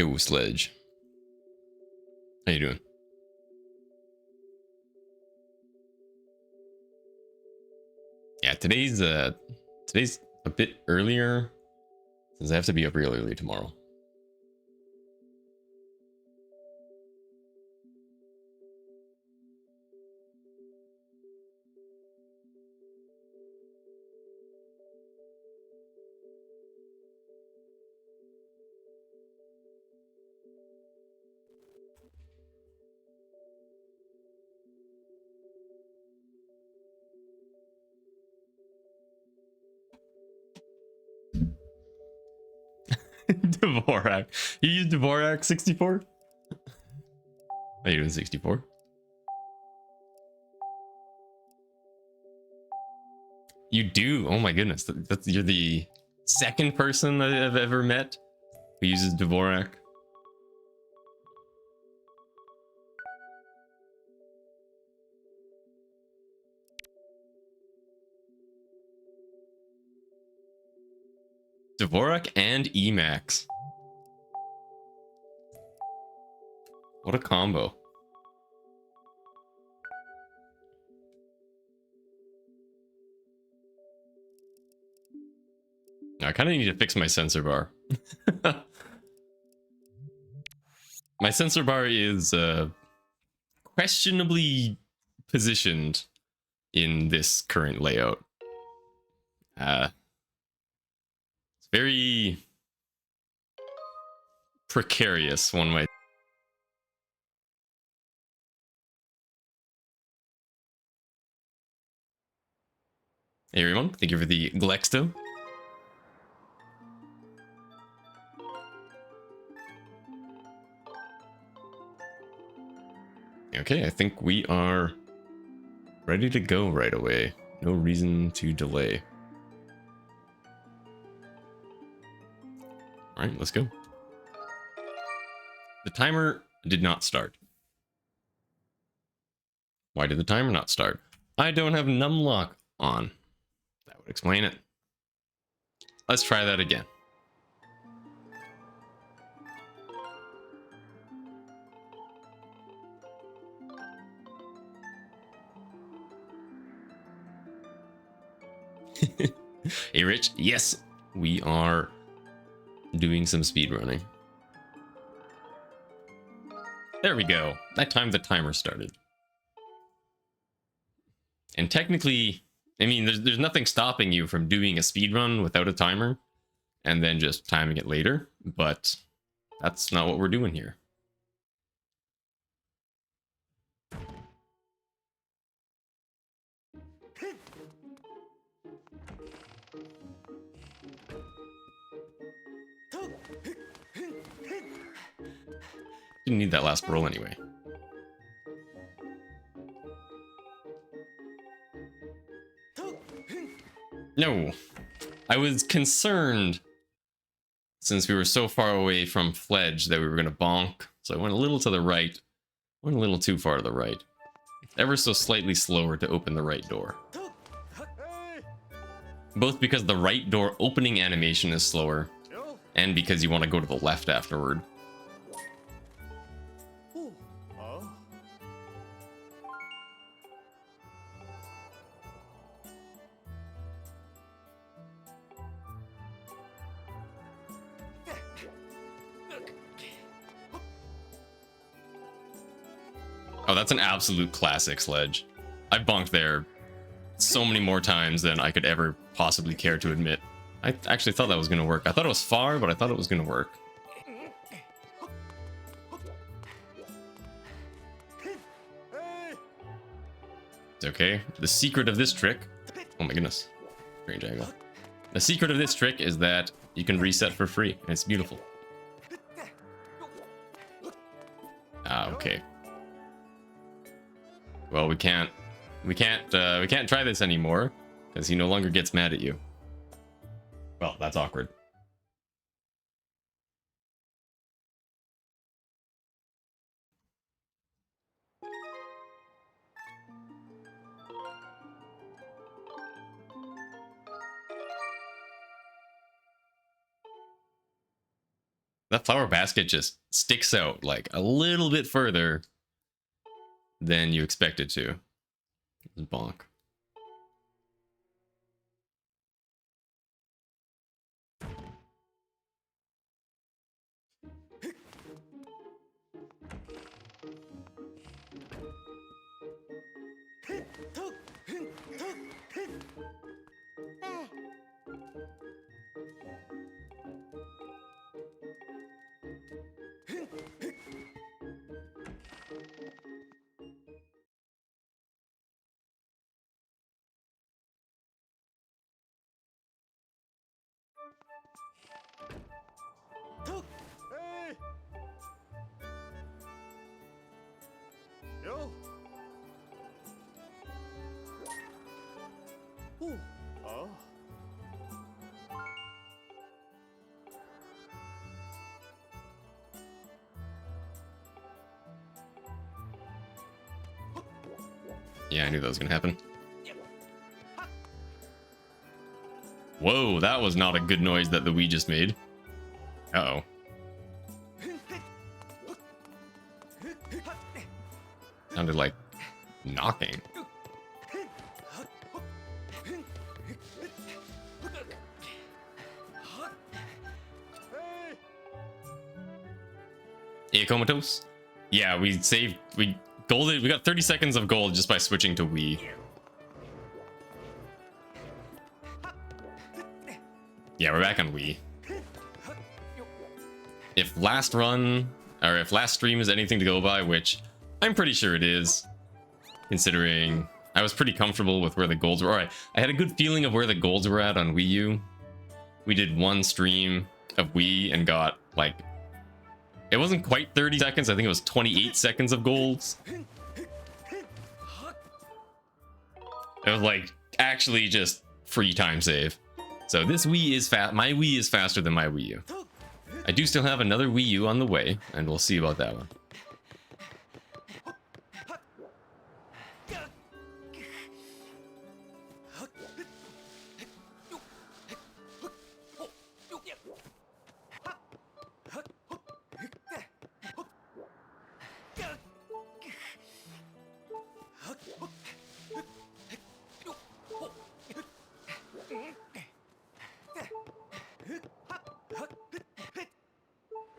Yo, Sledge. How you doing? Yeah, today's a bit earlier since I have to be up real early tomorrow. Dvorak. You use Dvorak 64? Are you doing 64? You do? Oh my goodness. You're the second person that I've ever met who uses Dvorak. Dvorak and Emacs. What a combo. I kind of need to fix my sensor bar. My sensor bar is questionably positioned in this current layout. It's very precarious, one might. Hey everyone, thank you for the Glexto. Okay, I think we are ready to go right away. No reason to delay. All right, let's go. The timer did not start. Why did the timer not start? I don't have numlock on. That would explain it. Let's try that again. Hey Rich, yes, we are doing some speedrunning. There we go. That time the timer started. And technically, I mean, there's nothing stopping you from doing a speedrun without a timer and then just timing it later, but that's not what we're doing here. Didn't need that last roll anyway. No, I was concerned since we were so far away from Fledge that we were going to bonk. So I went a little to the right, went a little too far to the right. Ever so slightly slower to open the right door. Both because the right door opening animation is slower and because you want to go to the left afterward. Oh, that's an absolute classic, Sledge. I've bonked there so many more times than I could ever possibly care to admit. I actually thought that was going to work. I thought it was far, but I thought it was going to work. It's okay. The secret of this trick... Oh my goodness. Strange angle. The secret of this trick is that you can reset for free, and it's beautiful. Ah, okay. Well, we can't try this anymore because he no longer gets mad at you. Well, that's awkward. That flower basket just sticks out like a little bit further than you expect it to. Bonk. Yeah, I knew that was gonna happen. Whoa, that was not a good noise that the Wii just made. Uh-oh. Sounded like knocking. Yeah, comatose? Yeah, we golded. We got 30 seconds of gold just by switching to Wii. Yeah, we're back on Wii. If last run, or if last stream is anything to go by, which I'm pretty sure it is, considering I was pretty comfortable with where the golds were. Alright, I had a good feeling of where the golds were at on Wii U. We did one stream of Wii and got, like, it wasn't quite 30 seconds, I think it was 28 seconds of golds. It was like, actually just free time save. So this Wii is fast. My Wii is faster than my Wii U. I do still have another Wii U on the way, and we'll see about that one.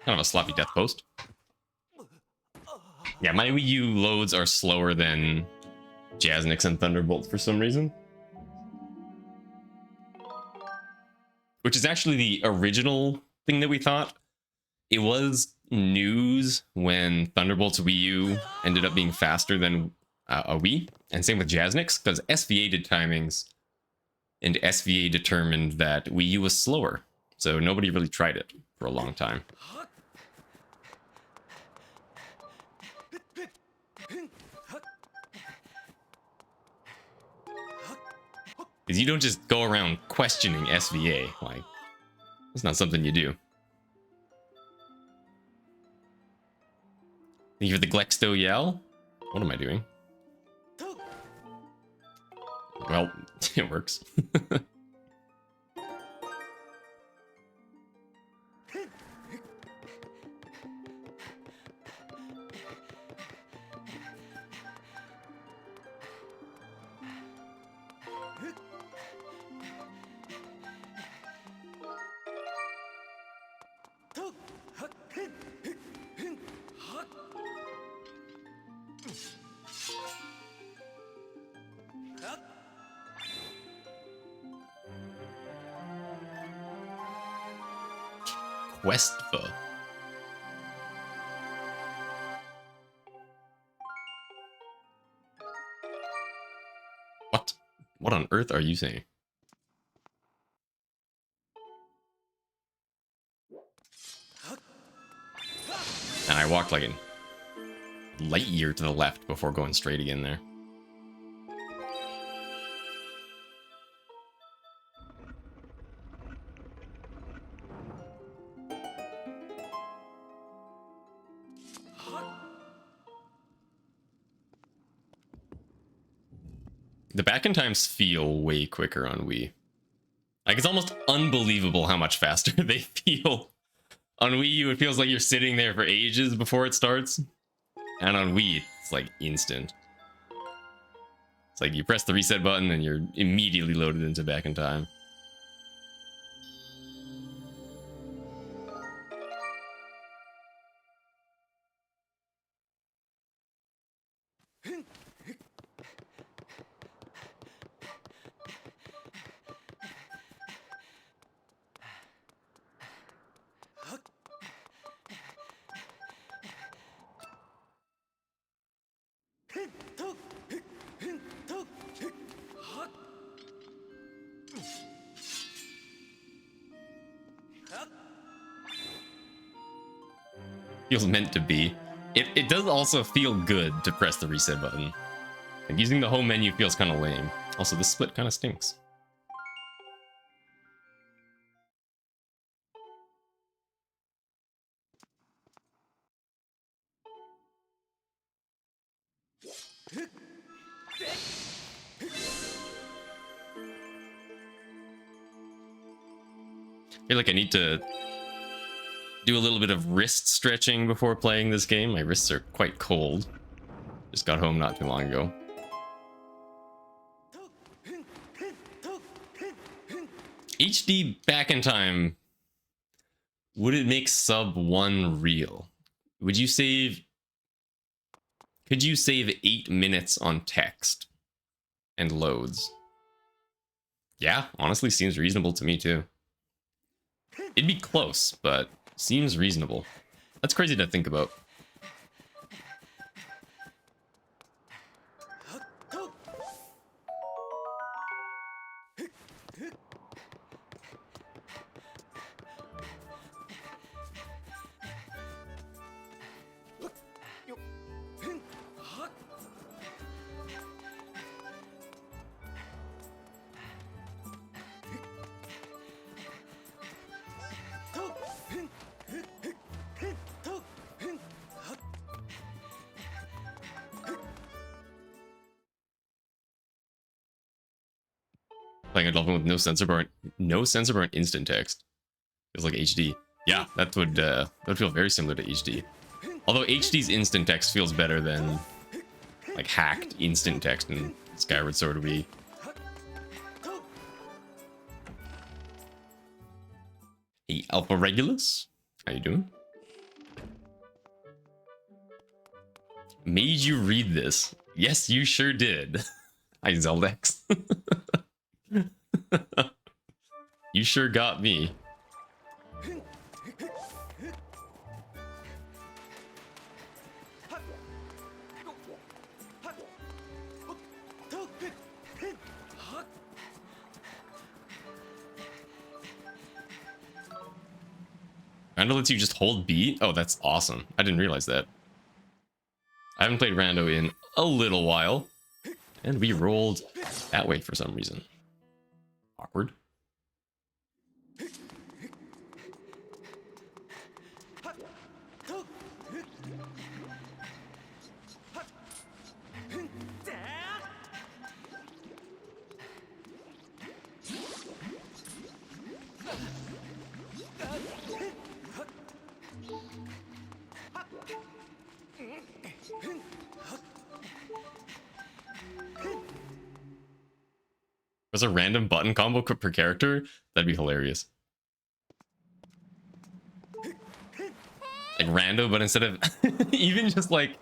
Kind of a sloppy death post. Yeah, my Wii U loads are slower than Jasnix and Thunderbolt for some reason. Which is actually the original thing that we thought. It was news when Thunderbolt's Wii U ended up being faster than a Wii. And same with Jasnix, because SVA did timings. And SVA determined that Wii U was slower. So nobody really tried it for a long time. Because you don't just go around questioning SVA. Like, it's not something you do. Thank you for the Glexto Yell. What am I doing? Well, it works. Questful. What? What on earth are you saying? And I walked like a light year to the left before going straight again there. The back-end times feel way quicker on Wii. Like, it's almost unbelievable how much faster they feel On Wii U, it feels like you're sitting there for ages before it starts. And on Wii, it's like instant. It's like you press the reset button and you're immediately loaded into Back in Time. Feels meant to be. It does also feel good to press the reset button. Like using the home menu feels kind of lame. Also, this split kind of stinks. I feel like I need to do a little bit of wrist stretching before playing this game. My wrists are quite cold. Just got home not too long ago. HD Back in Time. Would it make sub 1 real? Would you save... Could you save 8 minutes on text and loads? Yeah, honestly seems reasonable to me too. It'd be close, but seems reasonable. That's crazy to think about. Playing a dolphin with no sensor bar and instant text. Feels like HD. Yeah, that would feel very similar to HD. Although HD's instant text feels better than like hacked instant text in Skyward Sword Wii. Hey, Alpha Regulus, how you doing? Made you read this? Yes, you sure did. Hi, Zeldex. You sure got me. Rando lets you just hold B? Oh, that's awesome. I didn't realize that. I haven't played Rando in a little while. And we rolled that way for some reason. Awkward. There's a random button combo per character? That'd be hilarious. Like rando, but instead of even just like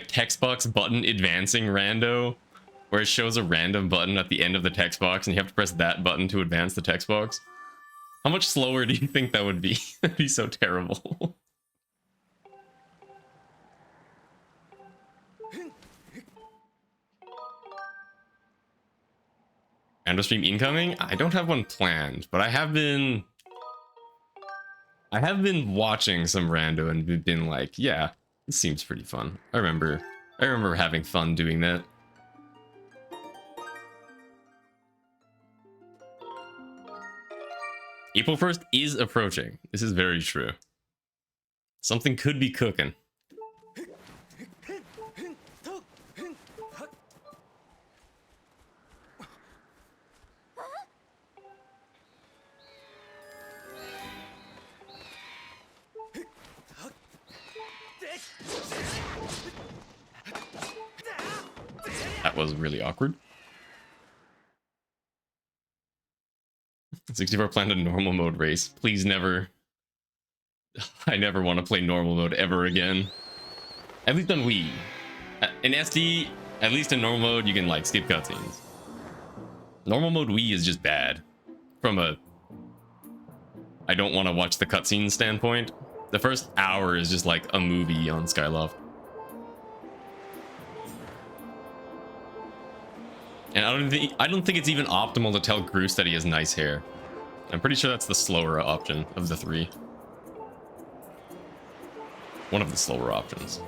text box button advancing rando, where it shows a random button at the end of the text box and you have to press that button to advance the text box. How much slower do you think that would be? That'd be so terrible. Rando stream incoming? I don't have one planned, but I have been watching some rando and been like, yeah, it seems pretty fun. I remember having fun doing that. April 1st is approaching. This is very true. Something could be cooking. That was really awkward. 64 planned a normal mode race. Please never. I never want to play normal mode ever again. At least on Wii. In SD, at least in normal mode, you can like skip cutscenes. Normal mode Wii is just bad. From a I don't want to watch the cutscene standpoint. The first hour is just like a movie on Skyloft. And I don't think it's even optimal to tell Groose that he has nice hair. I'm pretty sure that's the slower option of the three. One of the slower options.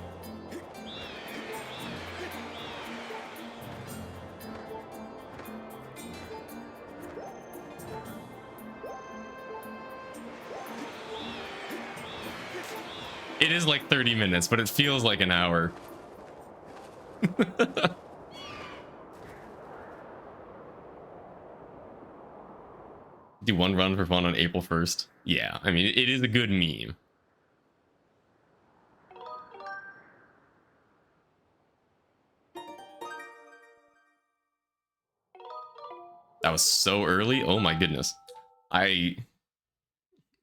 It is like 30 minutes, but it feels like an hour. Do one run for fun on April 1st. Yeah, I mean, it is a good meme. That was so early. Oh my goodness. I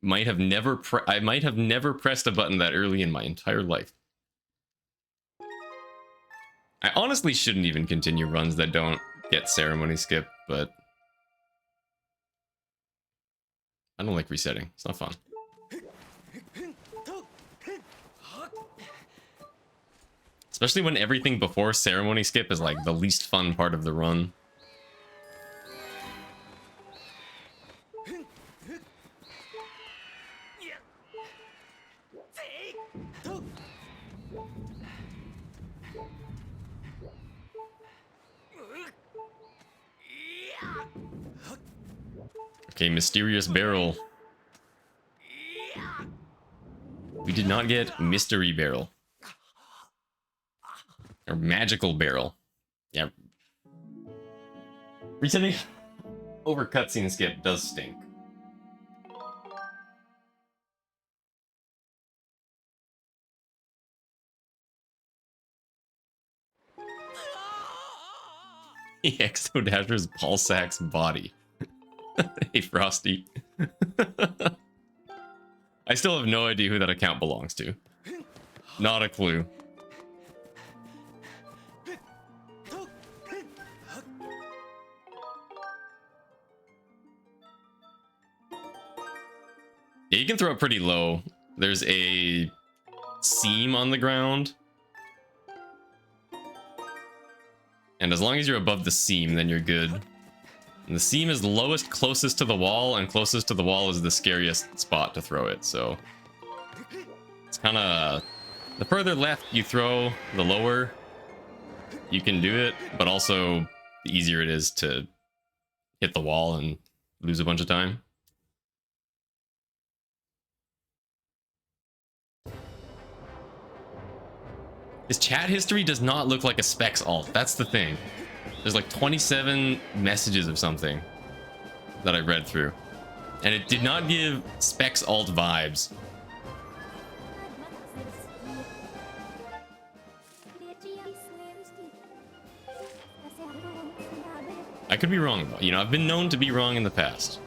might have never pressed a button that early in my entire life. I honestly shouldn't even continue runs that don't get ceremony skip, but I don't like resetting. It's not fun. Especially when everything before ceremony skip is like the least fun part of the run. Okay, mysterious barrel. We did not get mystery barrel. Or magical barrel. Yeah. Resetting over cutscene skip does stink. Exodasher's ballsack's body. Hey, Frosty. I still have no idea who that account belongs to. Not a clue. Yeah, you can throw it pretty low. There's a seam on the ground. And as long as you're above the seam, then you're good. And the seam is lowest closest to the wall, and closest to the wall is the scariest spot to throw it, so it's kind of the further left you throw, the lower you can do it, but also the easier it is to hit the wall and lose a bunch of time. His chat history does not look like a Specs alt. That's the thing. There's like 27 messages or something that I read through, and it did not give Specs alt vibes. I could be wrong though. You know, I've been known to be wrong in the past.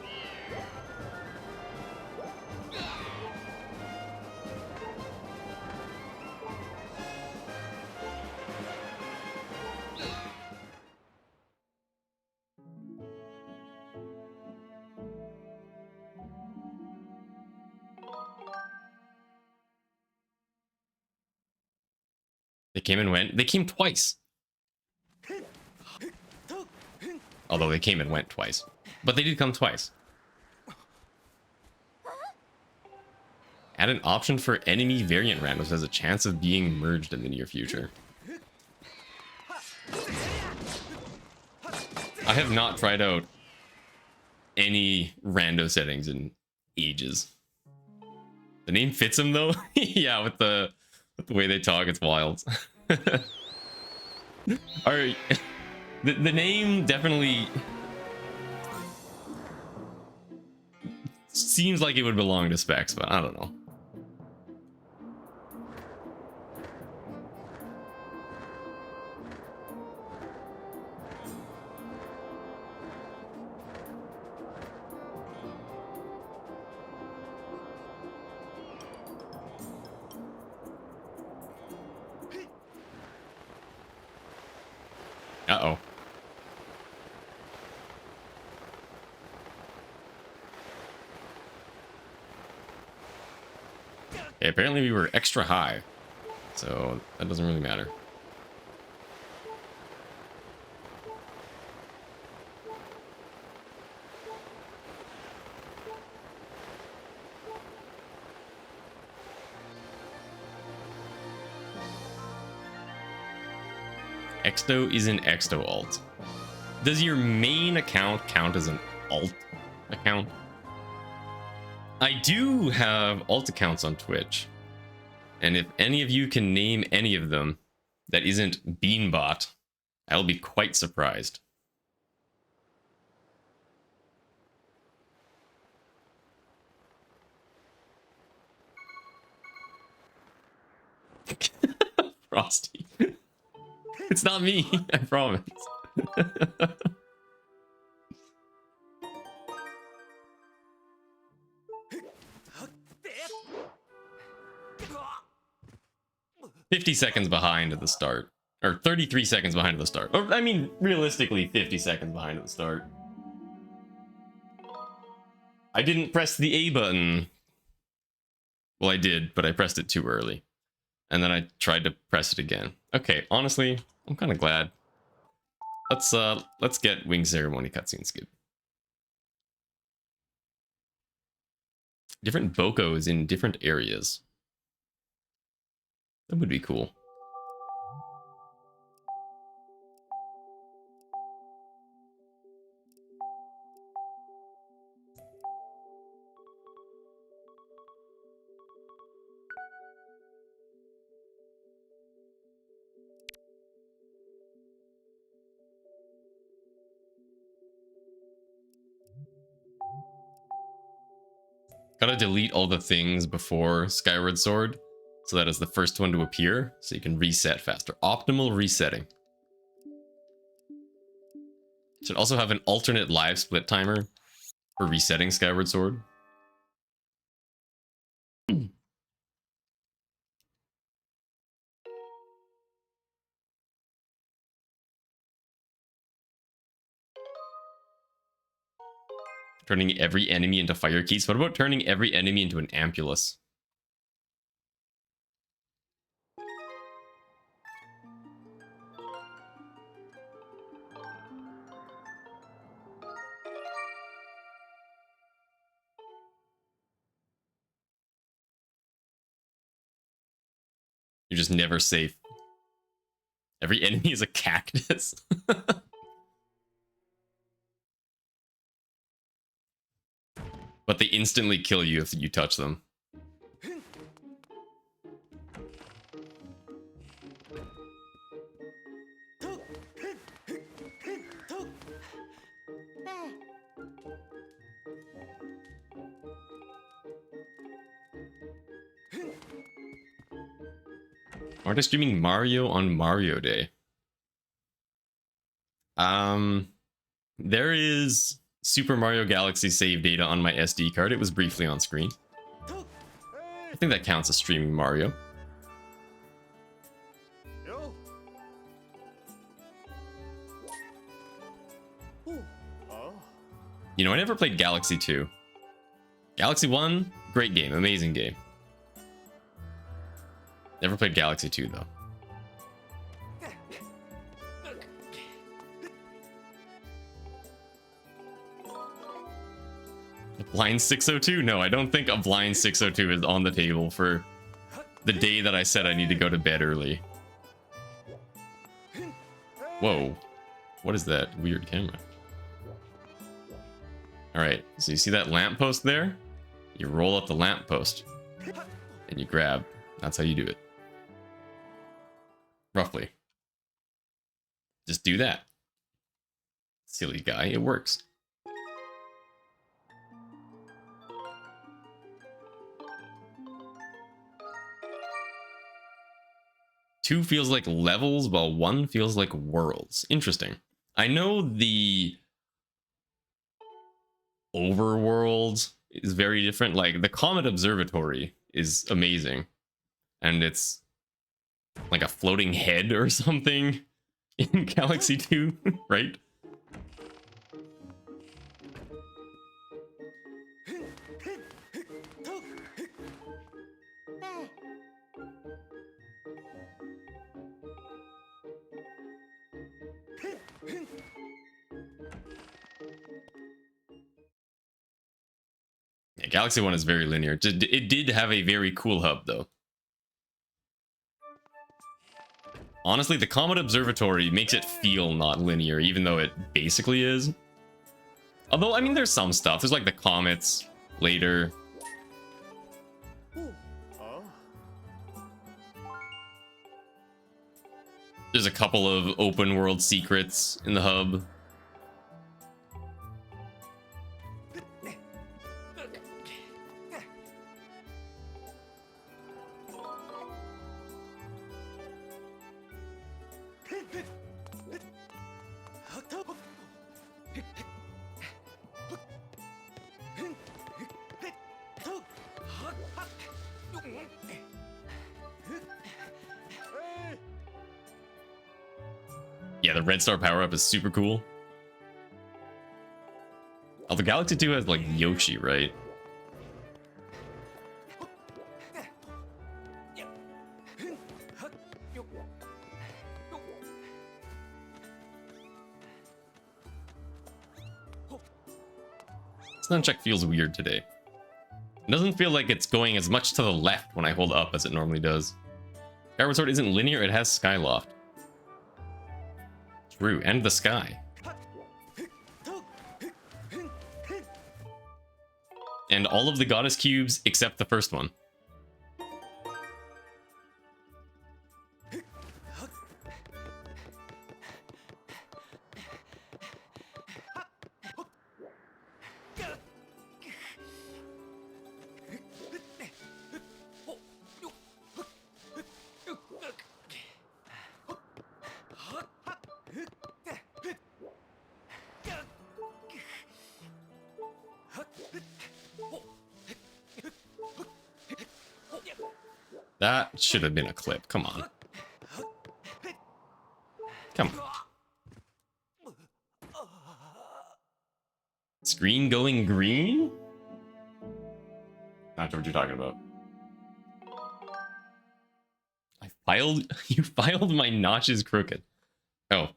They came and went. They came twice. Although they came and went twice. But they did come twice. Add an option for enemy variant randoms has a chance of being merged in the near future. I have not tried out any rando settings in ages. The name fits them though. Yeah, with the way they talk, it's wild. Alright. The name definitely seems like it would belong to Specs, but I don't know. Uh-oh. Okay, apparently we were extra high, so that doesn't really matter. Exto is an Exto alt. Does your main account count as an alt account? I do have alt accounts on Twitch. And if any of you can name any of them that isn't Beanbot, I'll be quite surprised. Frosty. It's not me, I promise. 50 seconds behind at the start. Or 33 seconds behind at the start. Or, I mean, realistically, 50 seconds behind at the start. I didn't press the A button. Well, I did, but I pressed it too early. And then I tried to press it again. Okay, honestly, I'm kind of glad. Let's get Wing Ceremony cutscene skip. Different Bokos in different areas. That would be cool. Gotta delete all the things before Skyward Sword, so that is the first one to appear, so you can reset faster. Optimal resetting. Should also have an alternate live split timer for resetting Skyward Sword. Turning every enemy into fire keys. What about turning every enemy into an Ampulus? You're just never safe. Every enemy is a cactus. But they instantly kill you if you touch them. Aren't I streaming Mario on Mario Day? There is Super Mario Galaxy save data on my SD card. It was briefly on screen. I think that counts as streaming Mario. You know, I never played Galaxy 2. Galaxy 1, great game, amazing game. Never played Galaxy 2 though. Blind 602? No, I don't think a Blind 602 is on the table for the day that I said I need to go to bed early. Whoa. What is that weird camera? Alright, so you see that lamppost there? You roll up the lamppost and you grab. That's how you do it. Roughly. Just do that. Silly guy, it works. Two feels like levels, while one feels like worlds. Interesting. I know the overworld is very different. Like the Comet Observatory is amazing, and it's like a floating head or something. in Galaxy 2, right? Yeah, Galaxy 1 is very linear. It did have a very cool hub, though. Honestly, the Comet Observatory makes it feel not linear, even though it basically is. Although, I mean, there's some stuff. There's like the comets later. There's a couple of open world secrets in the hub. Yeah, the red star power-up is super cool. Oh, the Galaxy 2 has, like, Yoshi, right? This nunchuck feels weird today. It doesn't feel like it's going as much to the left when I hold up as it normally does. Skyward Sword isn't linear, it has Skyloft. True, and the sky. And all of the goddess cubes except the first one. That should have been a clip. Come on. Come on. Screen going green? Not sure what you're talking about. You filed my notches crooked. Oh.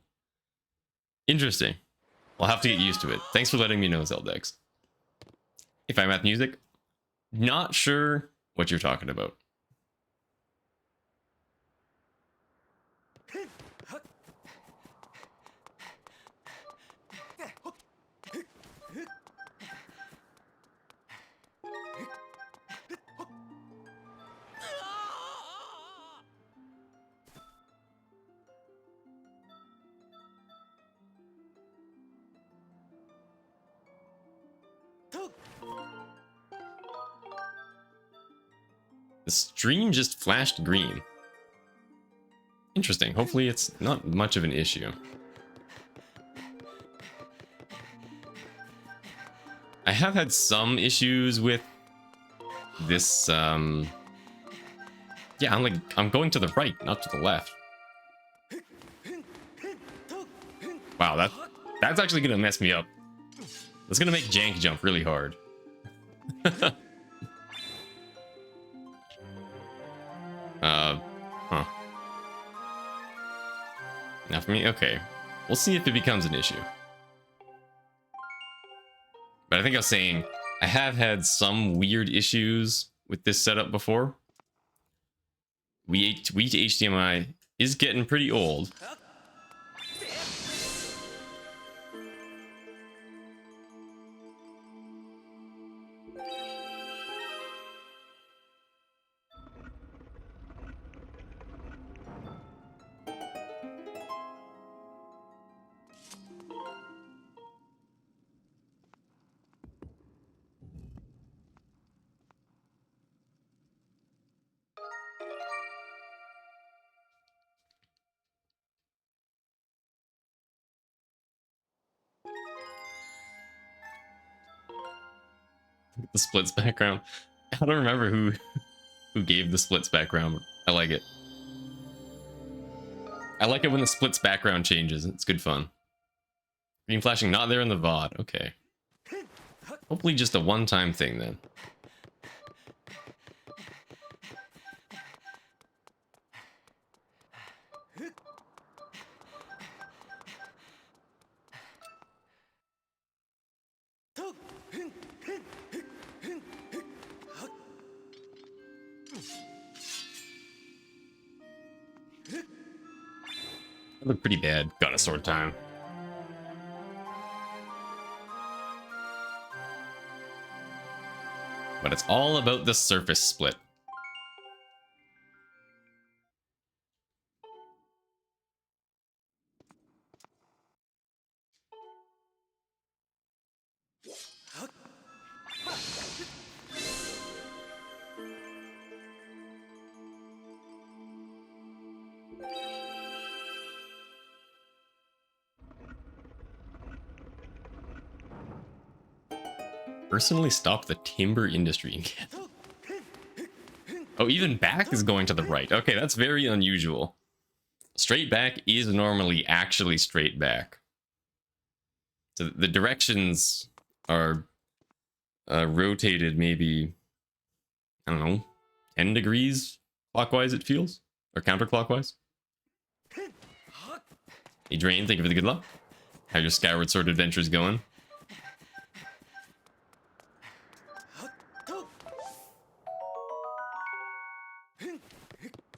Interesting. I'll have to get used to it. Thanks for letting me know, Zeldex. If I'm at music, not sure what you're talking about. The stream just flashed green. Interesting. Hopefully it's not much of an issue. I have had some issues with this, yeah, I'm going to the right, not to the left. Wow, that's actually gonna mess me up. That's gonna make Jank jump really hard. Huh. Not for me? Okay. We'll see if it becomes an issue. But I think I was saying, I have had some weird issues with this setup before. Wii to HDMI is getting pretty old. The splits background. I don't remember who gave the splits background. I like it. I like it when the split's background changes. It's good fun. Green flashing not there in the VOD. Okay. Hopefully just a one-time thing then. That looked pretty bad. Got a sword time. But it's all about the surface split. Personally stop the timber industry again. Oh, even back is going to the right. Okay, that's very unusual. Straight back is normally actually straight back. So the directions are rotated maybe, I don't know, 10 degrees clockwise it feels? Or counterclockwise? Hey Drain, thank you for the good luck. How your Skyward Sword adventures going?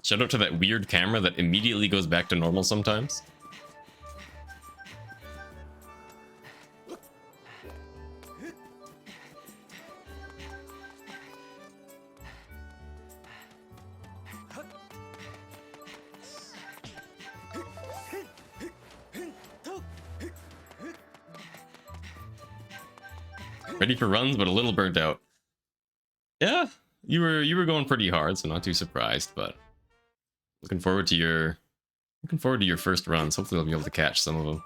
Shout out to that weird camera that immediately goes back to normal sometimes. Ready for runs, but a little burnt out. Yeah, you were going pretty hard, so not too surprised, but looking forward to your first runs. Hopefully I'll be able to catch some of them.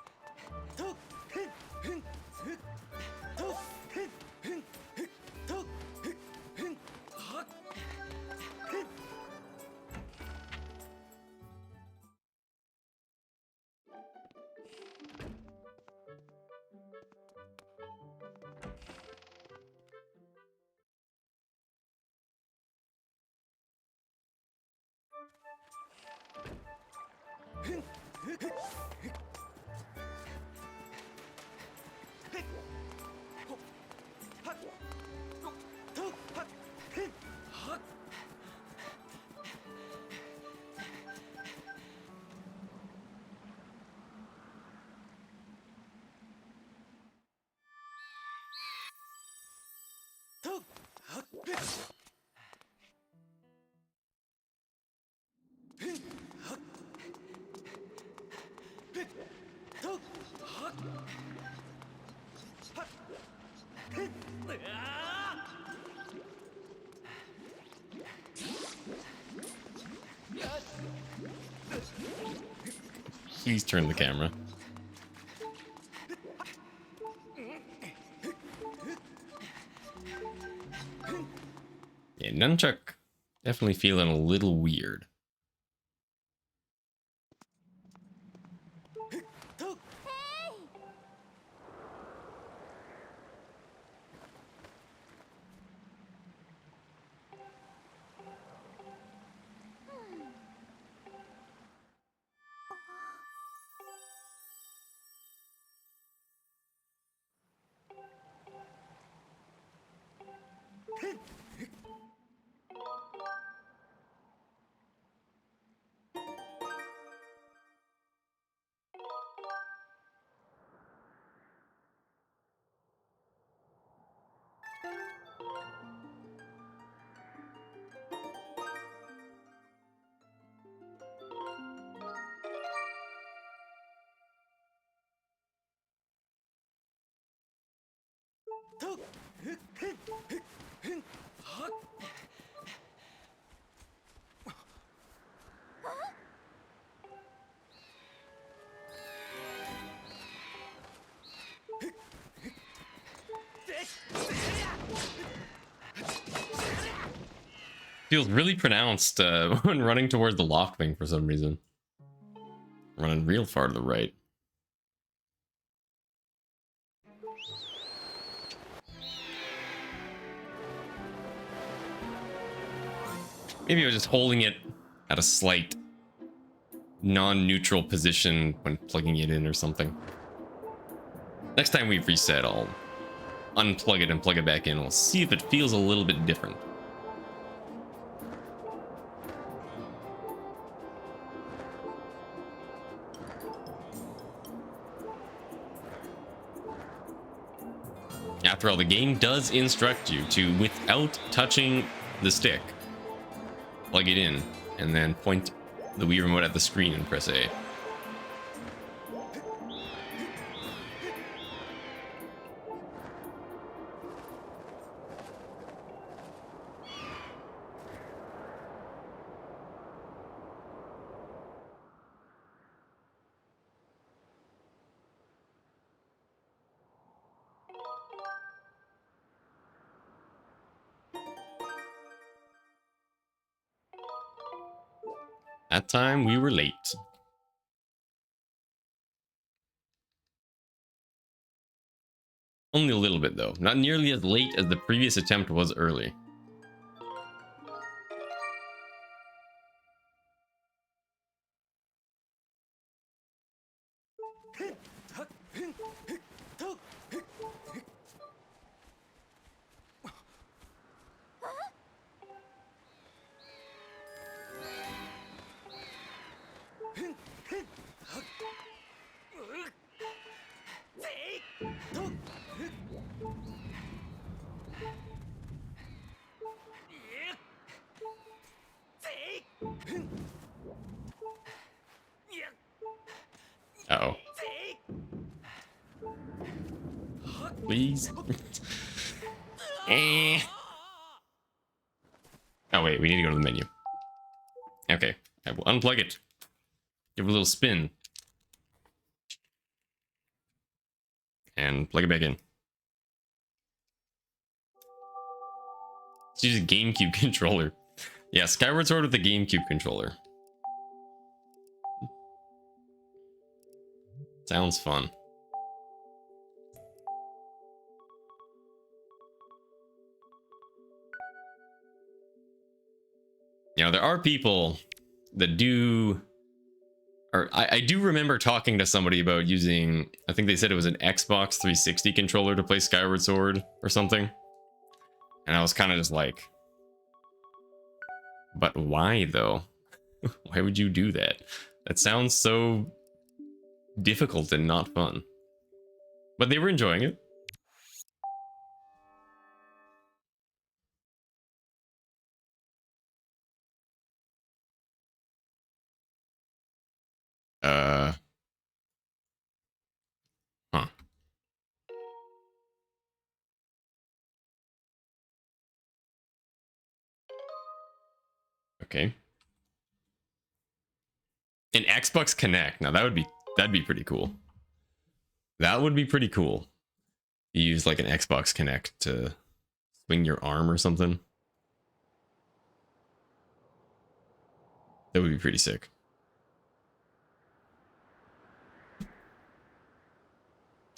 Please turn the camera. Yeah, Nunchuck definitely feeling a little weird. Feels really pronounced when running toward the lock thing for some reason. Running real far to the right. Maybe I was just holding it at a slight non-neutral position when plugging it in or something. Next time we reset, I'll unplug it and plug it back in. We'll see if it feels a little bit different. After all, the game does instruct you to, without touching the stick, plug it in and then point the Wii remote at the screen and press A. That time we were late. Only a little bit though. Not nearly as late as the previous attempt was early. Uh-oh. Please. Eh. Oh wait, we need to go to the menu. Okay, I will unplug it. Give it a little spin. And plug it back in. Let's use a GameCube controller. Yeah, Skyward Sword with the GameCube controller. Sounds fun. You know, there are people that do... Or I do remember talking to somebody about using... I think they said it was an Xbox 360 controller to play Skyward Sword or something. And I was kind of just like... But why, though? Why would you do that? That sounds so difficult and not fun. But they were enjoying it. Huh. Okay. An Xbox Connect. Now that'd be pretty cool. That would be pretty cool. You use like an Xbox Connect to swing your arm or something. That would be pretty sick.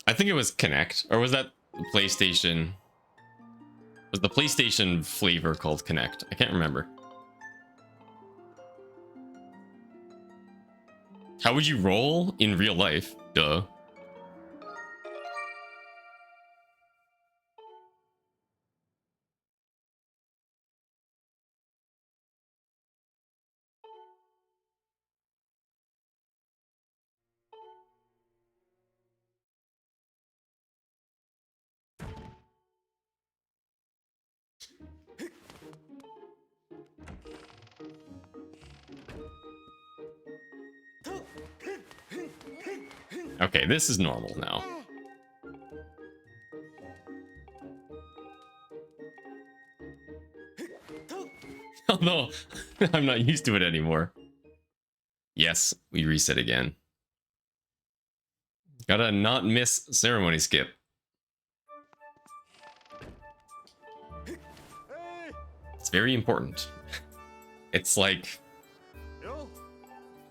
I think it was Connect, or was that PlayStation? Was the PlayStation flavor called Connect? I can't remember. How would you roll in real life? Duh. Okay, this is normal now. Although, I'm not used to it anymore. Yes, we reset again. Gotta not miss ceremony skip. It's very important. It's like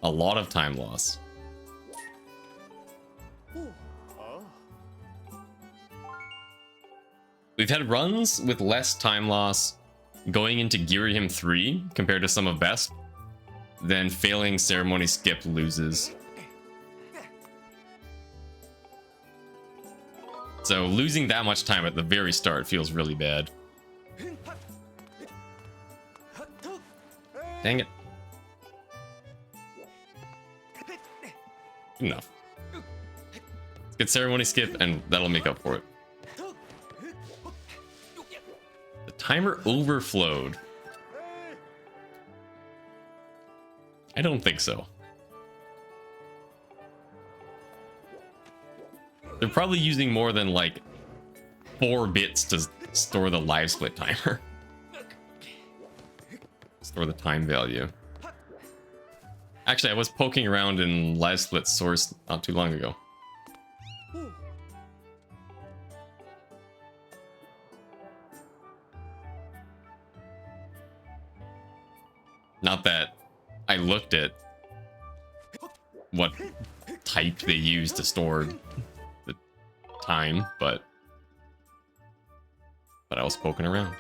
a lot of time loss. we've had runs with less time loss going into Girihim 3 compared to some of best, then failing ceremony skip loses. So losing that much time at the very start feels really bad. Dang it. Good enough. Let's get ceremony skip and that'll make up for it. The timer overflowed. I don't think so. They're probably using more than like 4 bits to store the live split timer. Store the time value. Actually, I was poking around in live split source not too long ago. Not that I looked at what type they use to store the time, but I was poking around.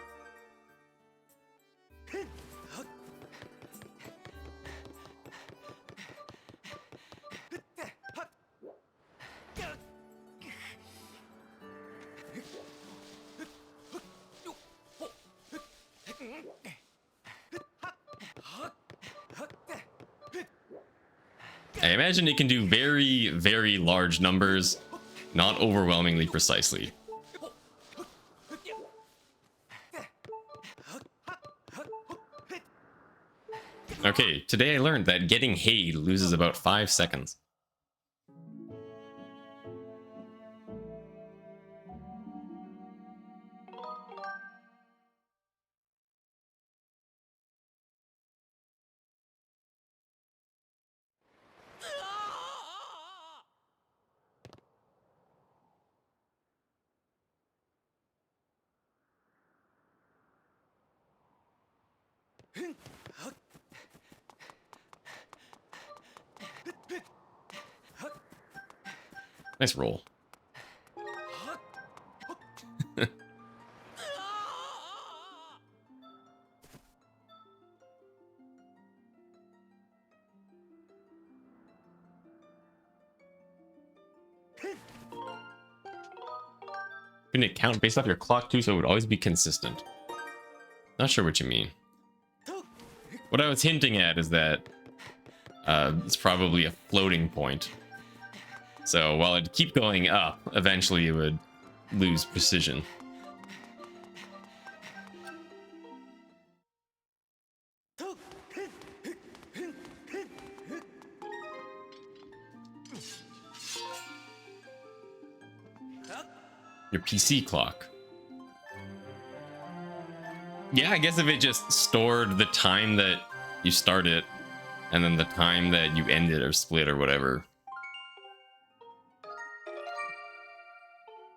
I imagine it can do very, very large numbers, not overwhelmingly precisely. Okay, today I learned that getting hay loses about 5 seconds. Nice roll. Couldn't it count based off your clock too, so it would always be consistent? Not sure what you mean. What I was hinting at is that it's probably a floating point. So while it'd keep going up, eventually it would lose precision. Your PC clock. Yeah, I guess if it just stored the time that you started and then the time that you ended or split or whatever.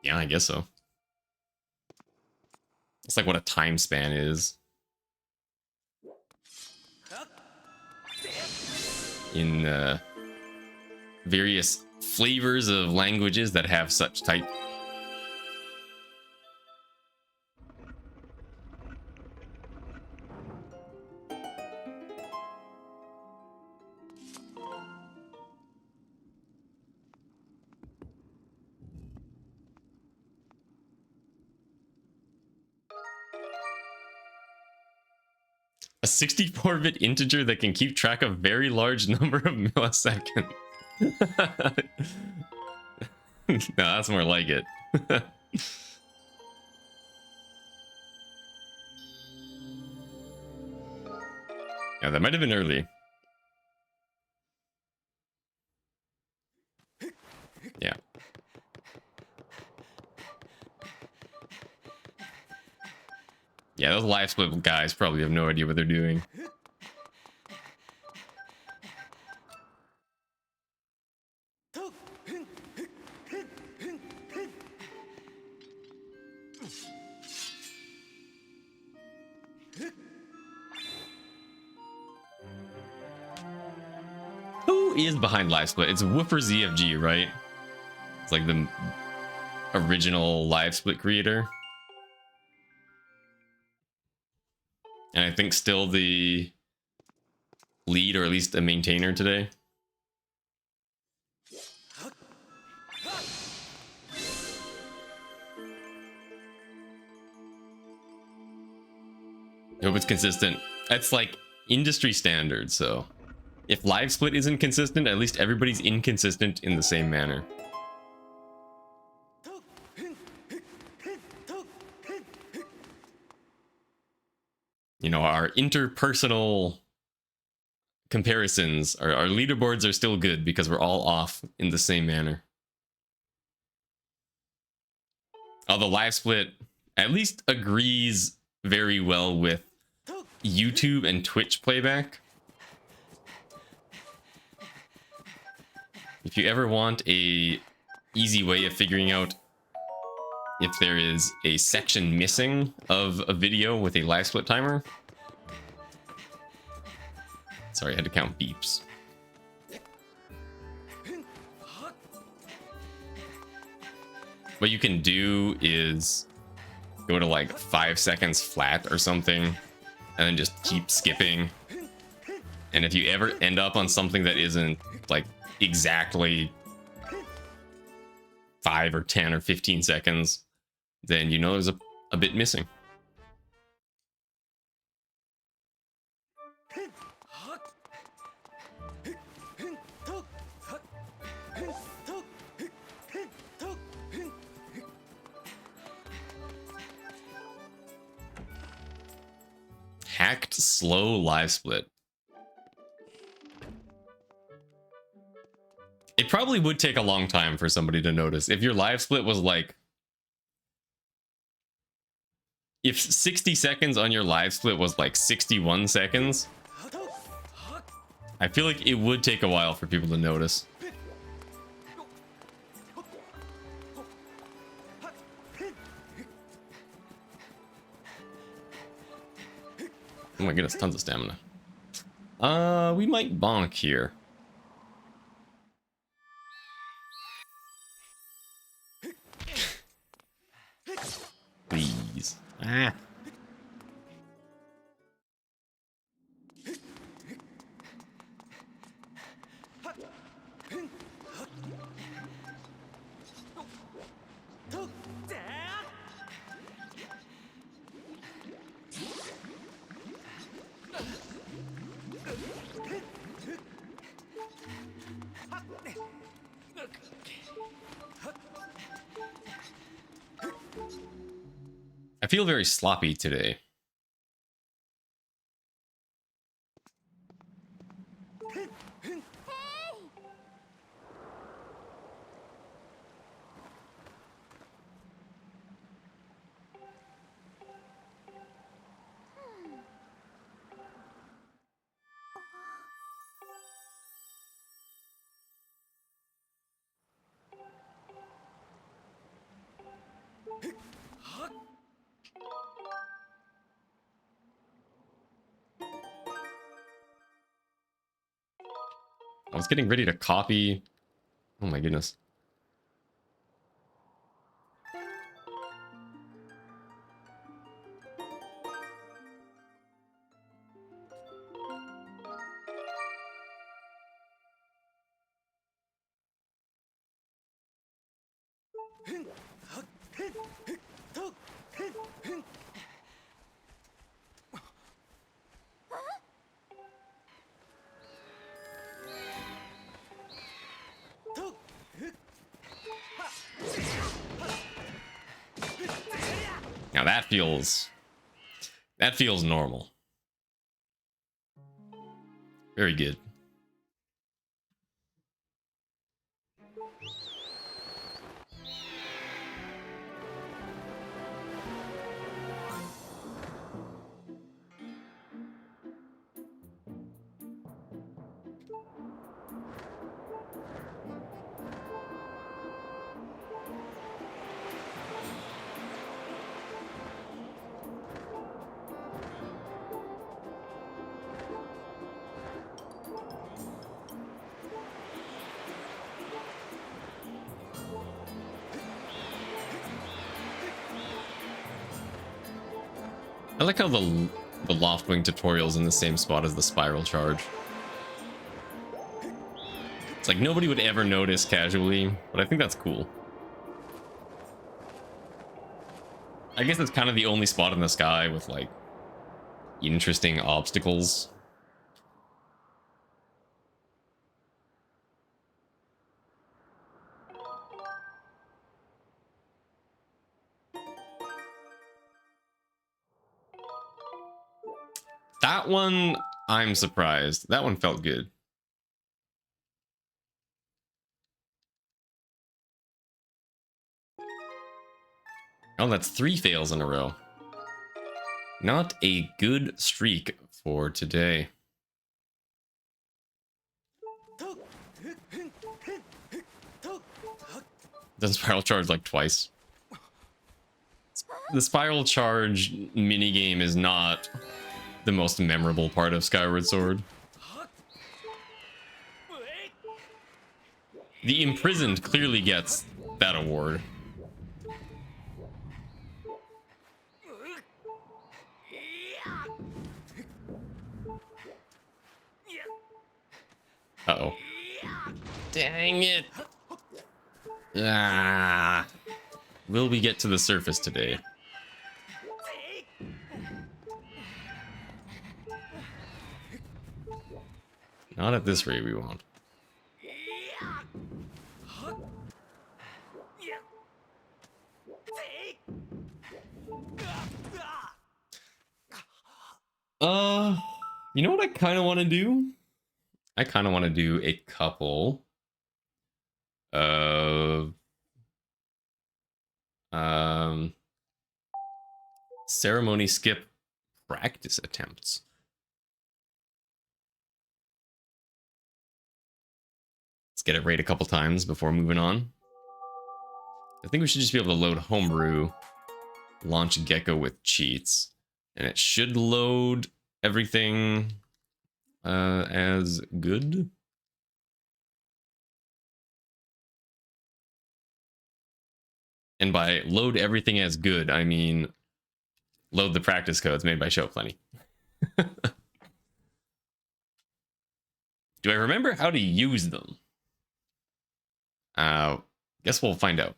Yeah, I guess so. It's like what a time span is. In various flavors of languages that have such type. A 64-bit integer that can keep track of very large number of milliseconds. No, that's more like it. Yeah, that might have been early. Yeah. Yeah, those live split guys probably have no idea what they're doing. Who is behind live split? It's Woofer ZFG, right? It's like the original live split creator. And I think still the lead, or at least a maintainer today. I hope it's consistent. That's like industry standard, so if live split isn't consistent, at least everybody's inconsistent in the same manner. You know, our interpersonal comparisons, our leaderboards are still good because we're all off in the same manner. Although live split at least agrees very well with YouTube and Twitch playback. If you ever want a easy way of figuring out if there is a section missing of a video with a live split timer. Sorry, I had to count beeps. What you can do is go to like 5 seconds flat or something, and then just keep skipping. And if you ever end up on something that isn't like exactly 5 or 10 or 15 seconds, then you know there's a bit missing. Hacked slow live split. It probably would take a long time for somebody to notice. If your live split was like, if 60 seconds on your live split was like 61 seconds, I feel like it would take a while for people to notice. Oh my goodness, tons of stamina. We might bonk here. Please. Ah. I feel very sloppy today. I was getting ready to copy. Oh my goodness. Now that feels normal. Very good. I like how the the Loftwing tutorials in the same spot as the spiral charge. It's like nobody would ever notice casually, but I think that's cool. I guess it's kind of the only spot in the sky with like interesting obstacles. That one, I'm surprised. That one felt good. Oh, that's 3 fails in a row. Not a good streak for today. Doesn't spiral charge like twice. The spiral charge minigame is not the most memorable part of Skyward Sword. The Imprisoned clearly gets that award. Uh-oh. Dang it. Ah. Will we get to the surface today? Not at this rate, we won't. You know what I kind of want to do? I kind of want to do a couple of ceremony skip practice attempts. Let's get it right a couple times before moving on. I think we should just be able to load homebrew, launch Gecko with cheats, and it should load everything as good. And by load everything as good, I mean load the practice codes made by Show Plenty. Do I remember how to use them? Guess we'll find out.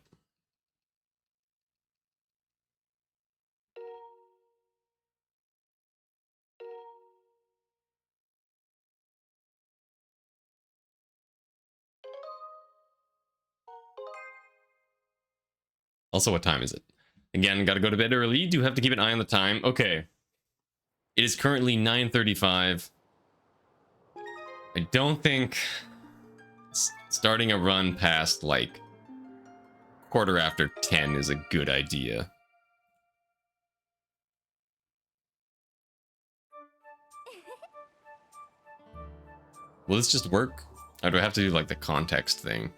Also, what time is it? Again, gotta go to bed early. Do have to keep an eye on the time. Okay. It is currently 9:35. I don't think starting a run past like 10:15 is a good idea. Will this just work? Or do I have to do like the context thing?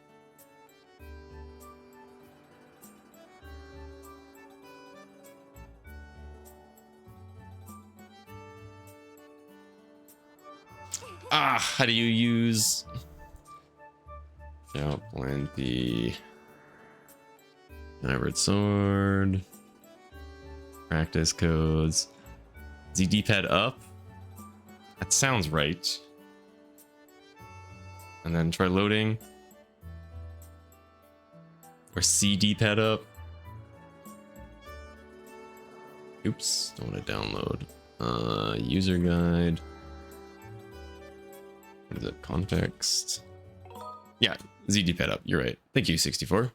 How do you use... Yeah, plenty. Hybrid sword. Practice codes. Z D-pad up? That sounds right. And then try loading. Or C D-pad up. Oops, don't want to download. User guide. What is it? Context. Yeah, Z D-pad up. You're right. Thank you, 64.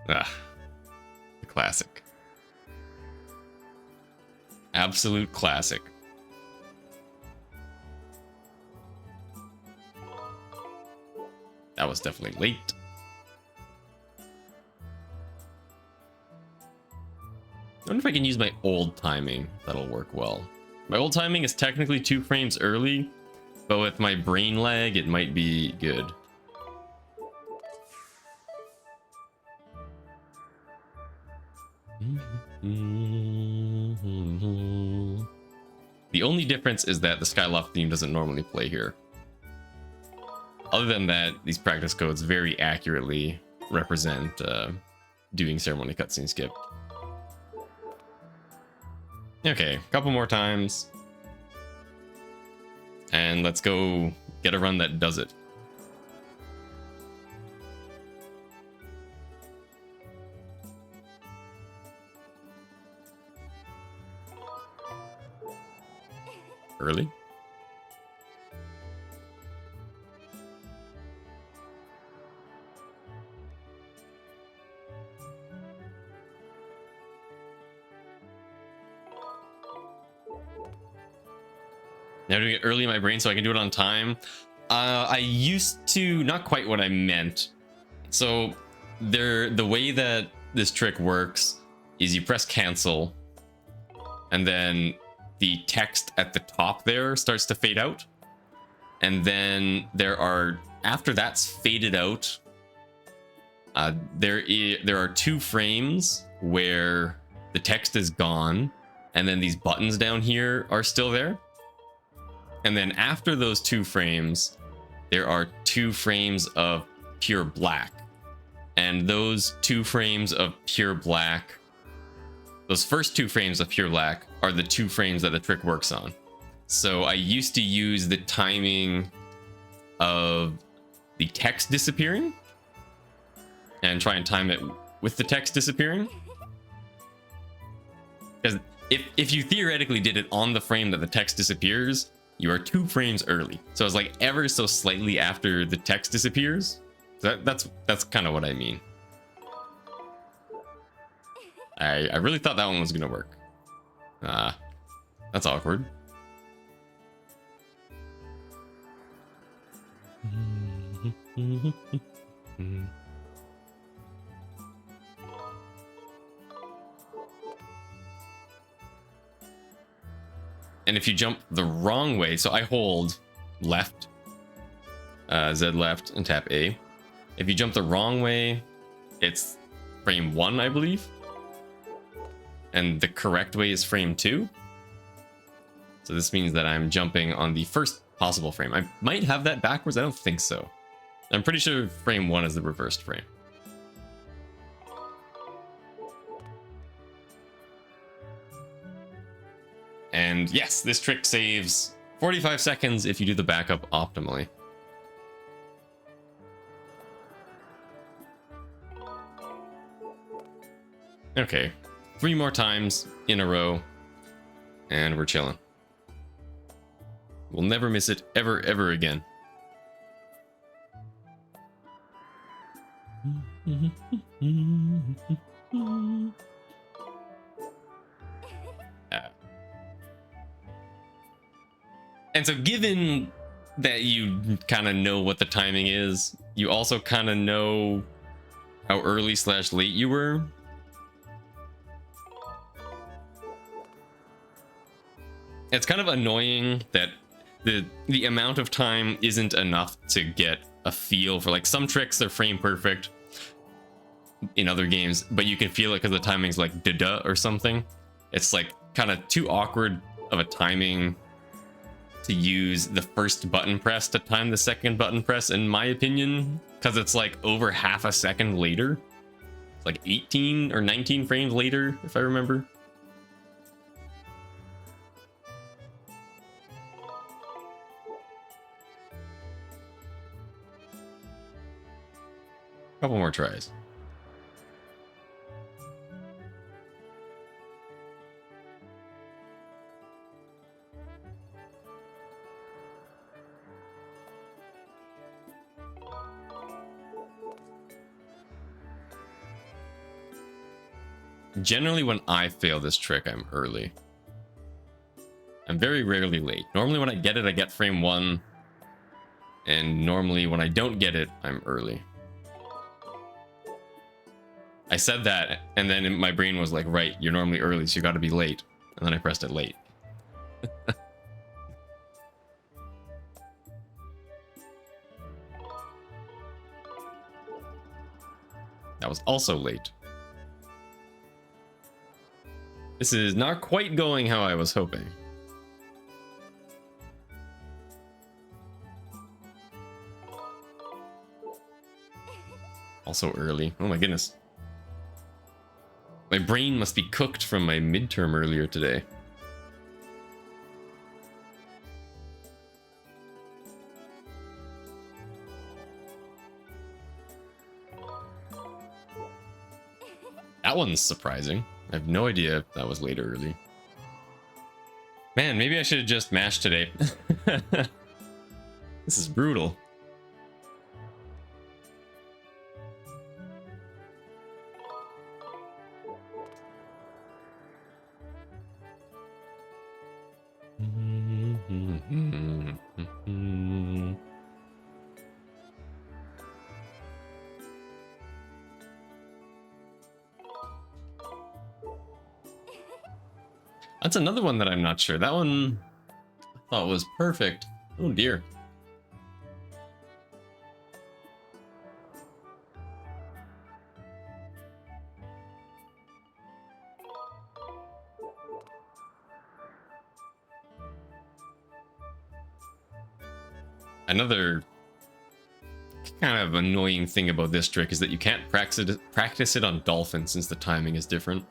The classic. Absolute classic. That was definitely late. I wonder if I can use my old timing. That'll work well. My old timing is technically 2 frames early, but with my brain lag, it might be good. The The only difference is that the Skyloft theme doesn't normally play here. Other than that, these practice codes very accurately represent doing ceremony cutscene skip. Okay, a couple more times. And let's go get a run that does it. Early. Now doing it early in my brain so I can do it on time. I used to, not quite what I meant. So the way that this trick works is you press cancel, and then the text at the top there starts to fade out. And then there are, after that's faded out, there are 2 frames where the text is gone, and then these buttons down here are still there. And then after those 2 frames, there are 2 frames of pure black. And those 2 frames of pure black, those first 2 frames of pure black are the 2 frames that the trick works on. So I used to use the timing of the text disappearing and try and time it with the text disappearing. Because if you theoretically did it on the frame that the text disappears, you are 2 frames early. So it's like ever so slightly after the text disappears. That's kind of what I mean. I really thought that one was gonna work. That's awkward. And if you jump the wrong way, so I hold left, Z left, and tap A. If you jump the wrong way, it's frame 1, I believe. And the correct way is frame 2. So this means that I'm jumping on the first possible frame. I might have that backwards, I don't think so. I'm pretty sure frame 1 is the reversed frame. And yes, this trick saves 45 seconds if you do the backup optimally. Okay, 3 more times in a row, and we're chilling. We'll never miss it ever, ever again. And so given that you kind of know what the timing is, you also kind of know how early / late you were. It's kind of annoying that the amount of time isn't enough to get a feel for, like, some tricks are frame perfect in other games, but you can feel it because the timing's like da-da or something. It's like kind of too awkward of a timing to use the first button press to time the second button press, in my opinion, because it's like over half a second later. It's like 18 or 19 frames later, if I remember. Couple more tries. Generally, when I fail this trick, I'm early. I'm very rarely late. Normally when I get it, I get frame 1. And normally when I don't get it, I'm early. I said that, and then my brain was like, right, you're normally early, so you gotta be late. And then I pressed it late. That was also late. This is not quite going how I was hoping. Also early. Oh my goodness. My brain must be cooked from my midterm earlier today. That one's surprising. I have no idea if that was late or early. Man, maybe I should have just mashed today. This is brutal. That's another one that I'm not sure. That one I thought was perfect. Oh dear. Another kind of annoying thing about this trick is that you can't practice it on Dolphin since the timing is different.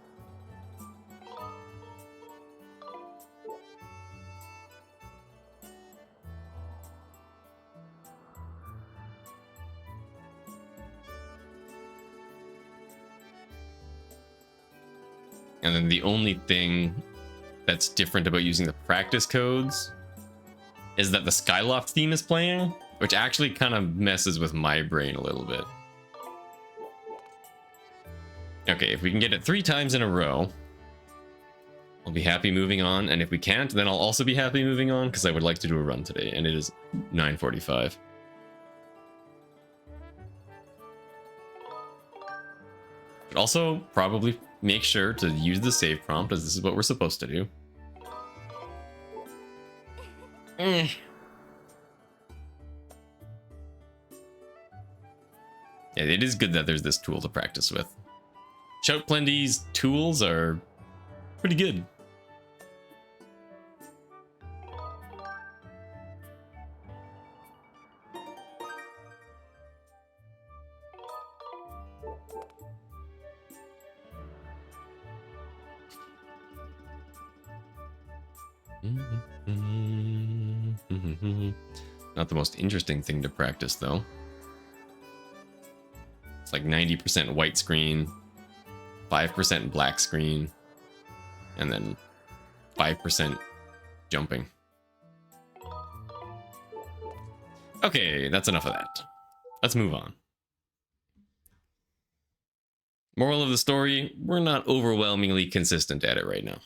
And then the only thing that's different about using the practice codes is that the Skyloft theme is playing, which actually kind of messes with my brain a little bit. Okay, if we can get it 3 times in a row, I'll be happy moving on. And if we can't, then I'll also be happy moving on because I would like to do a run today, and it is 9:45. But also probably make sure to use the save prompt, as this is what we're supposed to do. Yeah, it is good that there's this tool to practice with. Shout Plenty's tools are pretty good. Not the most interesting thing to practice, though. It's like 90% white screen, 5% black screen, and then 5% jumping. Okay, that's enough of that. Let's move on. Moral of the story, we're not overwhelmingly consistent at it right now.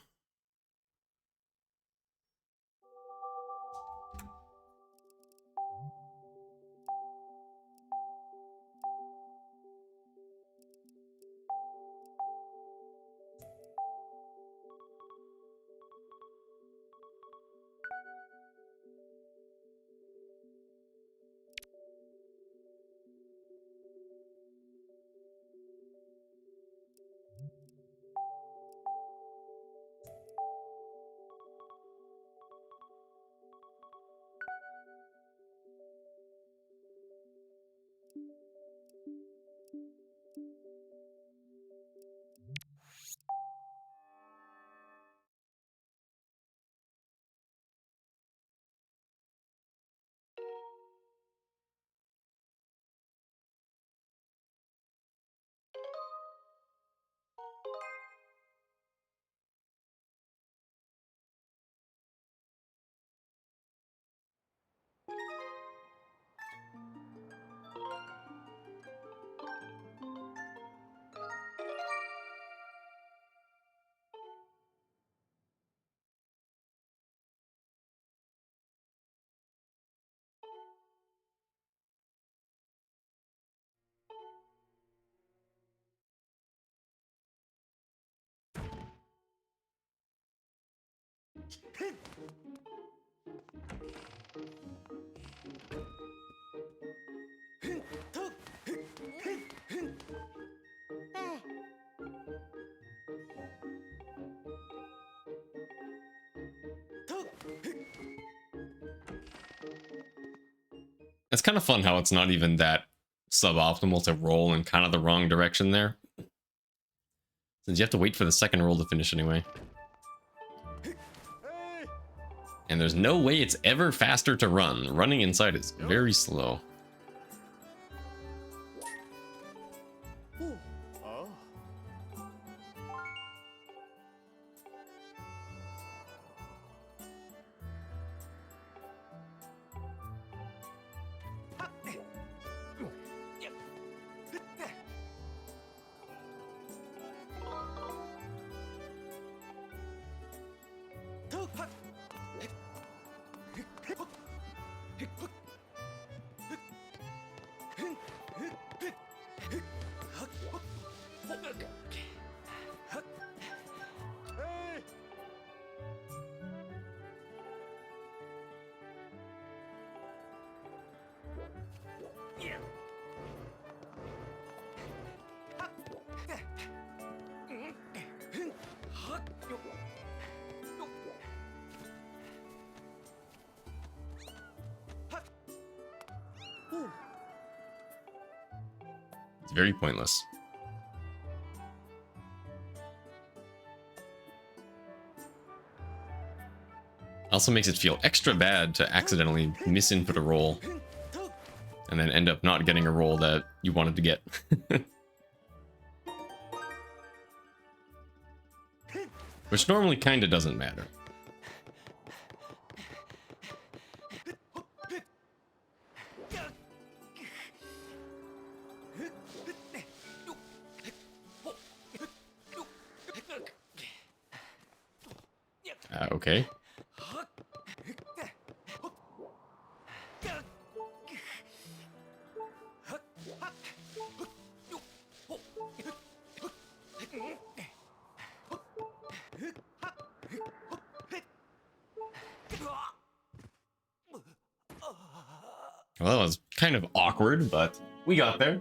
It's kind of fun how it's not even that suboptimal to roll in kind of the wrong direction there. Since you have to wait for the second roll to finish anyway. And there's no way it's ever faster to run. Running inside is very slow. It's very pointless. Also makes it feel extra bad to accidentally misinput a roll and then end up not getting a roll that you wanted to get. Which normally kind of doesn't matter. Okay. Well, that was kind of awkward, but we got there.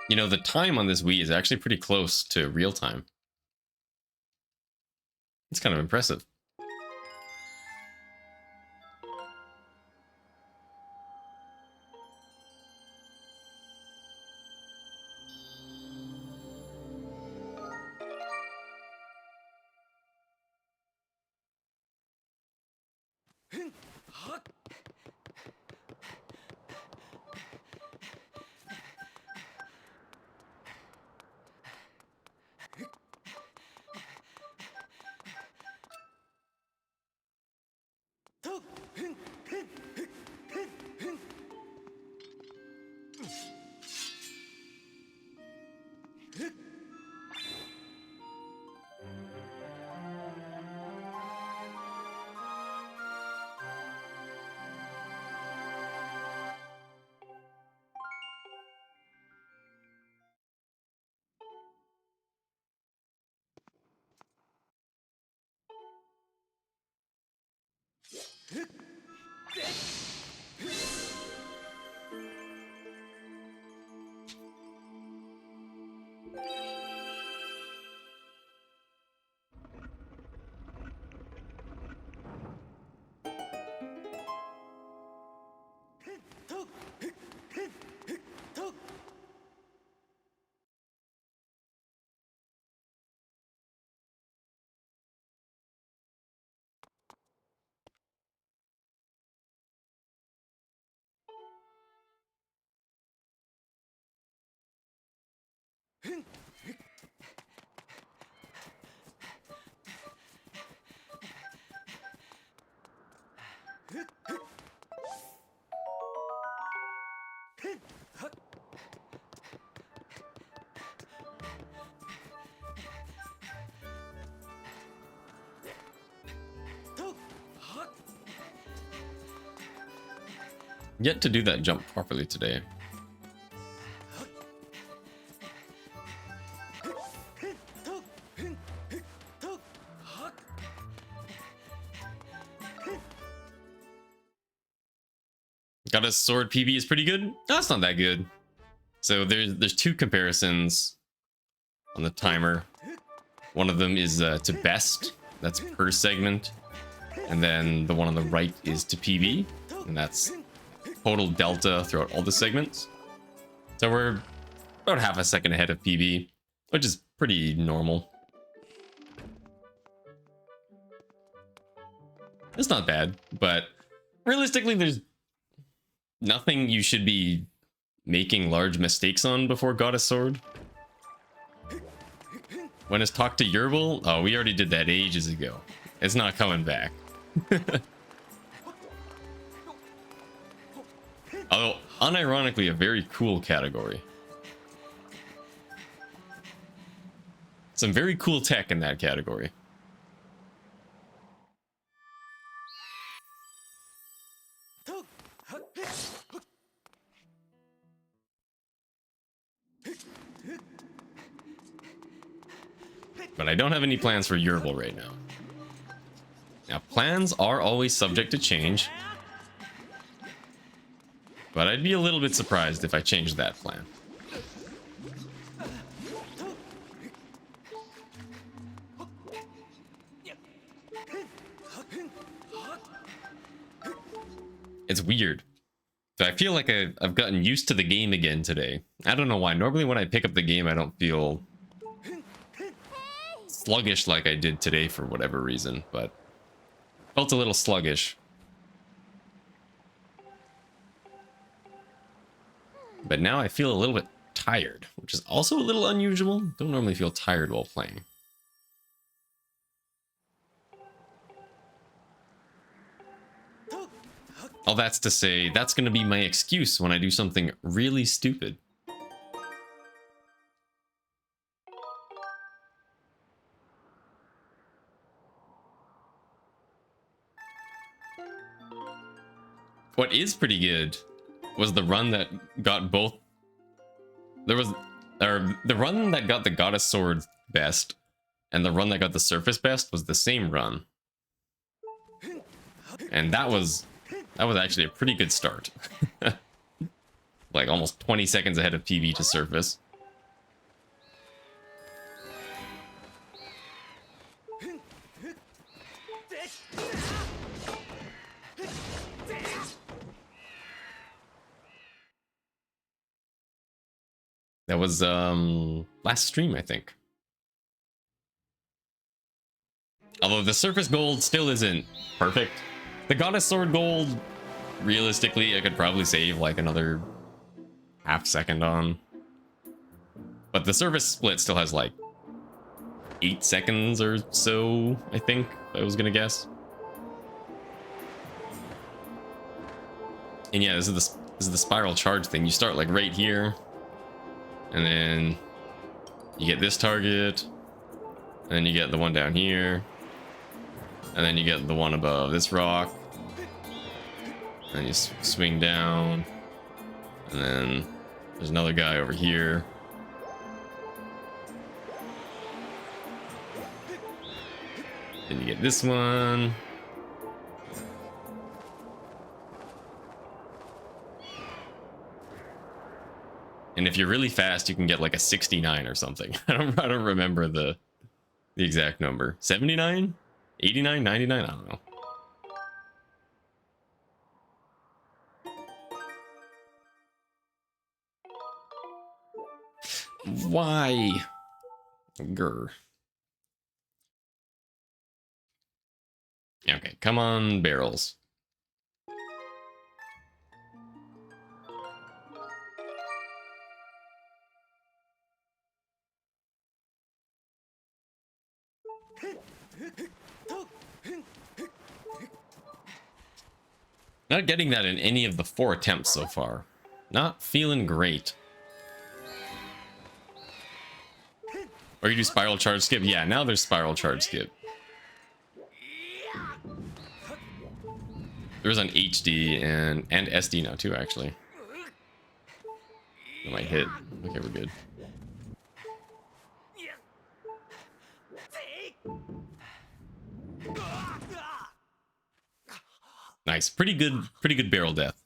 You know, the time on this Wii is actually pretty close to real time. It's kind of impressive. Yet to do that jump properly today. Got a sword PB is pretty good. That's not that good. So there's two comparisons on the timer. One of them is to best, that's per segment, and then the one on the right is to PB, and that's total delta throughout all the segments. So we're about half a second ahead of PB, which is pretty normal. It's not bad, but realistically, there's nothing you should be making large mistakes on before Goddess Sword. When it's talk to Yerbal, oh, we already did that ages ago. It's not coming back. Although, unironically, a very cool category. Some very cool tech in that category. But I don't have any plans for Yerbal right now. Now, plans are always subject to change. But I'd be a little bit surprised if I changed that plan. It's weird. So I feel like I've gotten used to the game again today. I don't know why. Normally when I pick up the game, I don't feel sluggish like I did today for whatever reason, but felt a little sluggish. But now I feel a little bit tired, which is also a little unusual. Don't normally feel tired while playing. All that's to say, that's going to be my excuse when I do something really stupid. What is pretty good was the run that got both. The run that got the Goddess Sword best and the run that got the Surface best was the same run. And that was actually a pretty good start. Like almost 20 seconds ahead of PB to Surface. That was last stream, I think. Although the Surface Gold still isn't perfect. The Goddess Sword Gold, realistically, I could probably save like another half second on. But the Surface Split still has like 8 seconds or so, I think, I was gonna guess. And yeah, this is the spiral charge thing. You start like right here, and then you get this target, and then you get the one down here, and then you get the one above this rock, and then you swing down, and then there's another guy over here. Then you get this one, And if you're really fast, you can get like a 69 or something. I don't remember the exact number. 79? 89? 99? I don't know. Why? Grr. Okay, come on, barrels. Not getting that in any of the 4 attempts so far. Not feeling great. Or you do spiral charge skip? Yeah, now there's spiral charge skip. There's on HD and SD now too, actually. That might hit. Okay, we're good. Nice. Pretty good barrel death.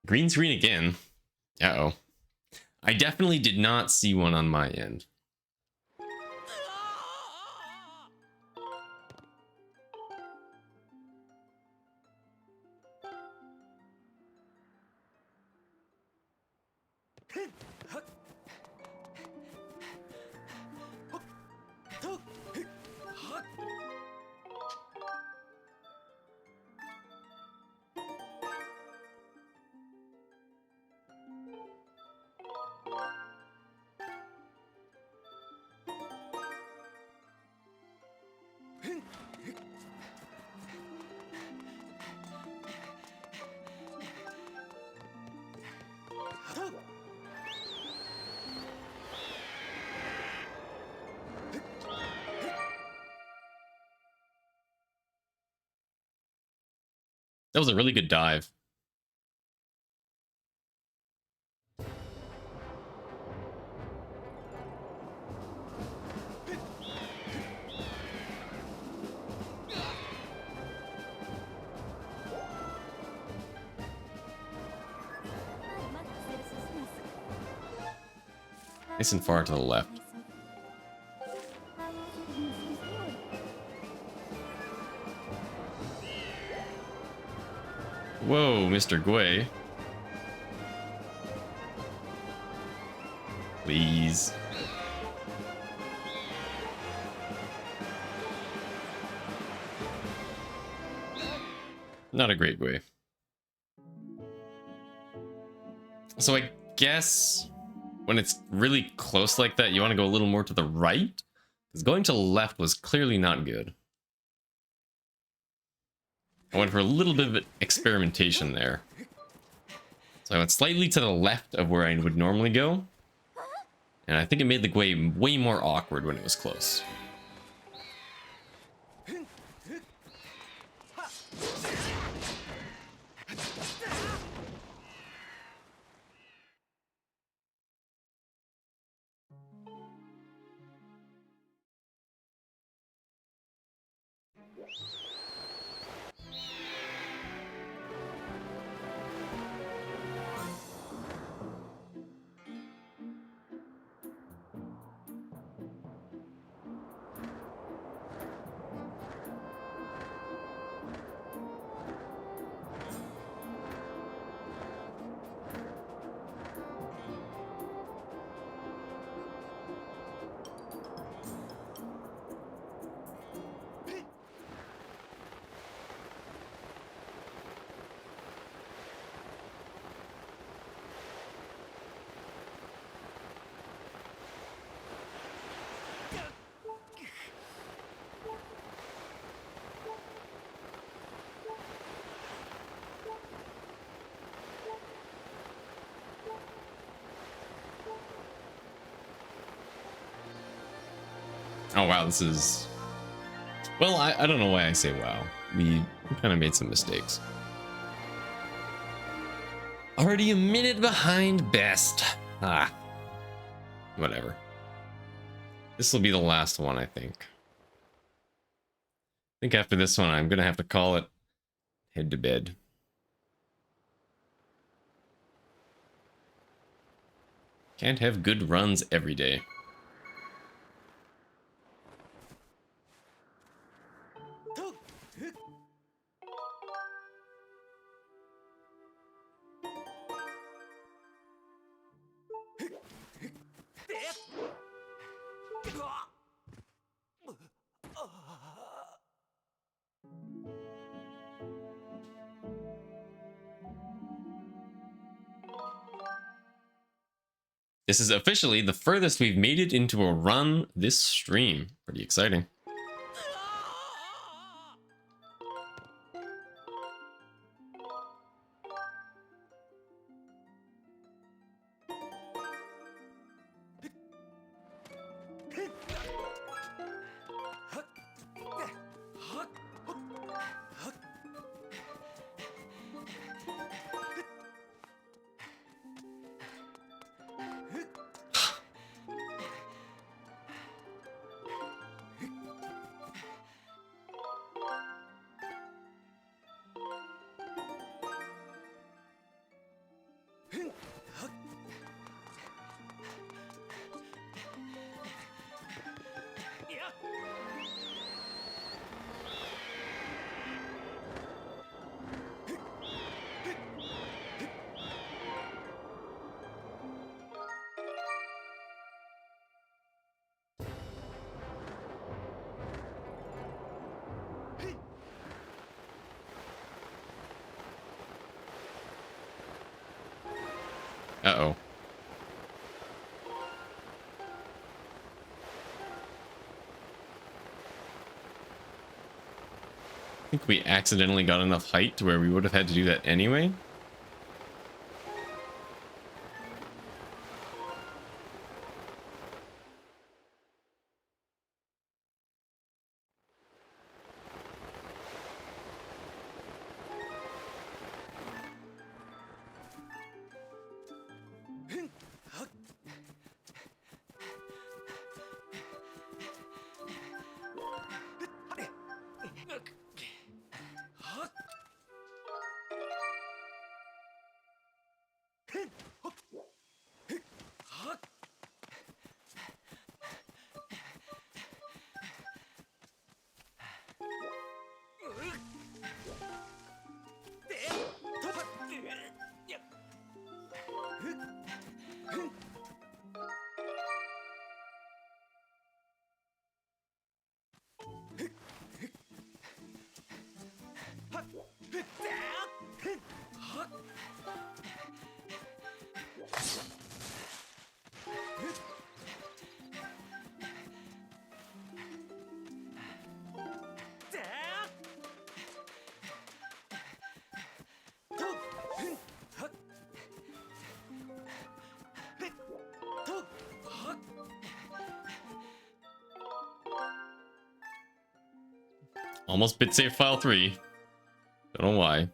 Green screen again. Uh-oh. I definitely did not see one on my end. That was a really good dive. Nice and far to the left. Whoa, Mr. Gwei. Please. Not a great way. So I guess when it's really close like that, you want to go a little more to the right? Because going to the left was clearly not good. I went for a little bit of experimentation there. So I went slightly to the left of where I would normally go. And I think it made the way more awkward when it was close. Oh wow, this is... Well, I don't know why I say wow. We kind of made some mistakes. Already a minute behind best. Ah. Whatever. This will be the last one, I think. I think after this one, I'm gonna have to call it head to bed. Can't have good runs every day. This is officially the furthest we've made it into a run this stream. Pretty exciting. Uh-oh. I think we accidentally got enough height to where we would have had to do that anyway. Almost bit save file 3. Don't know why.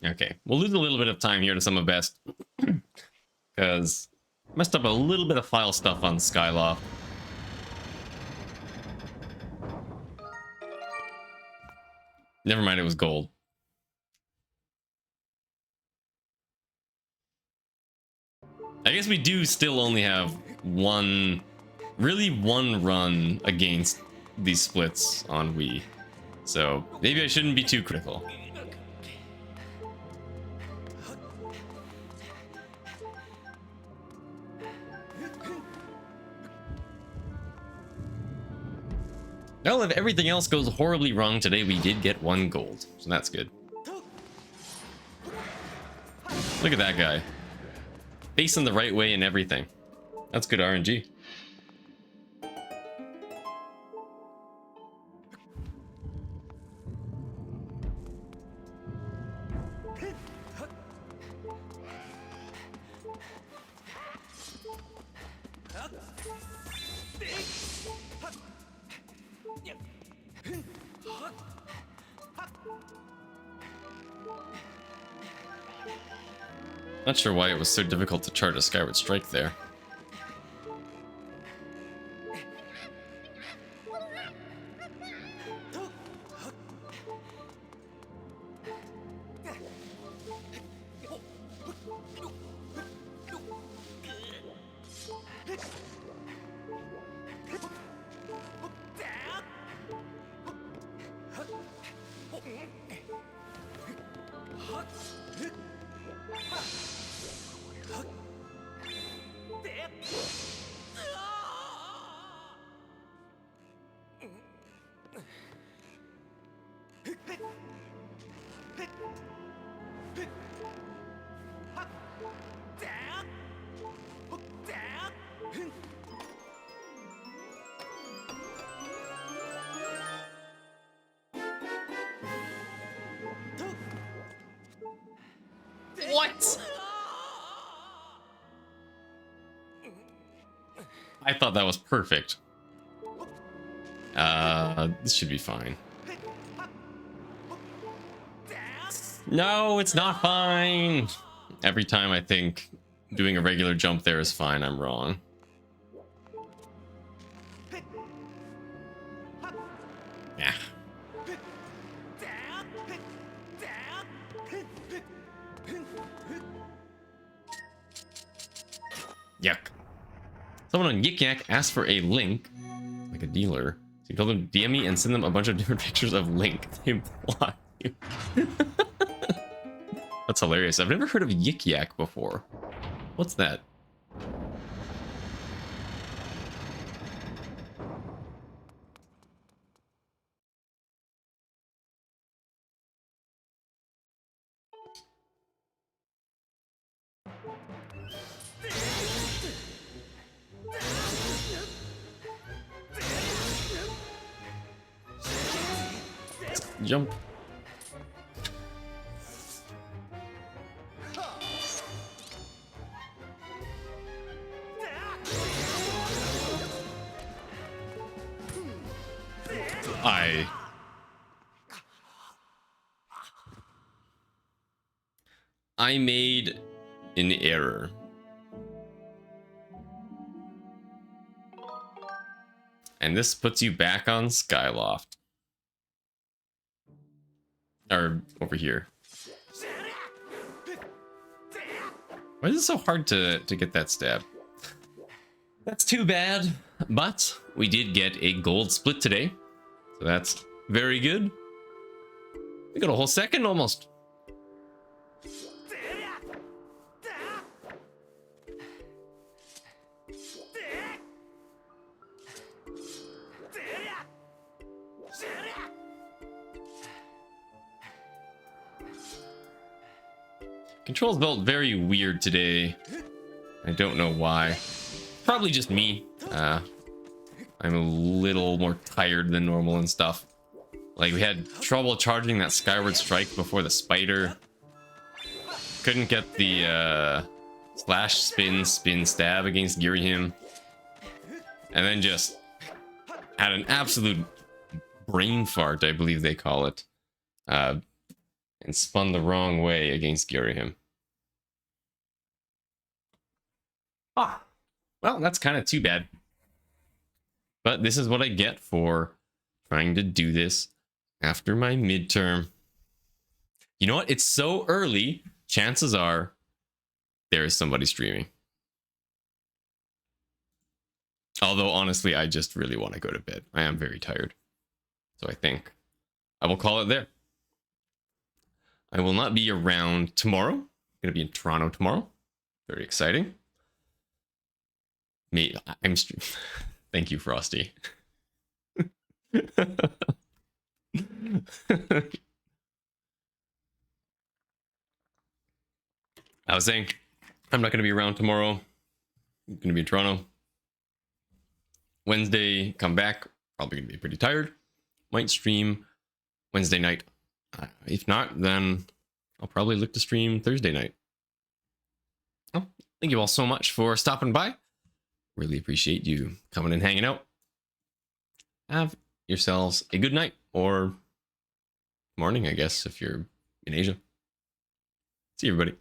Okay, we'll lose a little bit of time here to some of best. Because messed up a little bit of file stuff on Skyloft. Never mind, it was gold. I guess we do still only have one run against these splits on Wii. So maybe I shouldn't be too critical. Well, if everything else goes horribly wrong today, we did get 1 gold. So that's good. Look at that guy. Facing the right way and everything. That's good RNG. Not sure why it was so difficult to charge a Skyward Strike there. What? I thought that was perfect. This should be fine. No, it's not fine. Every time I think doing a regular jump there is fine, I'm wrong. Yeah. Yuck. Someone on Yik Yak asked for a link, like a dealer. So you told them DM me and send them a bunch of different pictures of Link. They block you. That's hilarious. I've never heard of Yik Yak before. What's that? Jump. I made an error. And this puts you back on Skyloft. Or over here. Why is it so hard to get that stab? That's too bad, but we did get a gold split today. So that's very good. We got a whole second almost. Controls felt very weird today. I don't know why. Probably just me. I'm a little more tired than normal and stuff. Like, we had trouble charging that Skyward Strike before the spider. Couldn't get the slash spin stab against Girihim. And then just had an absolute brain fart, I believe they call it. And spun the wrong way against Girihim. Ah, well, that's kind of too bad. But this is what I get for trying to do this After my midterm. You know what? It's so early. Chances are there is somebody streaming. Although, honestly, I just really want to go to bed. I am very tired. So I think I will call it there. I will not be around tomorrow. I'm going to be in Toronto tomorrow. Very exciting. Thank you, Frosty. I was saying, I'm not going to be around tomorrow. I'm going to be in Toronto. Wednesday, come back. Probably going to be pretty tired. Might stream Wednesday night. If not, then I'll probably look to stream Thursday night. Oh, thank you all so much for stopping by. Really appreciate you coming and hanging out. Have yourselves a good night or morning, I guess, if you're in Asia. See you, everybody.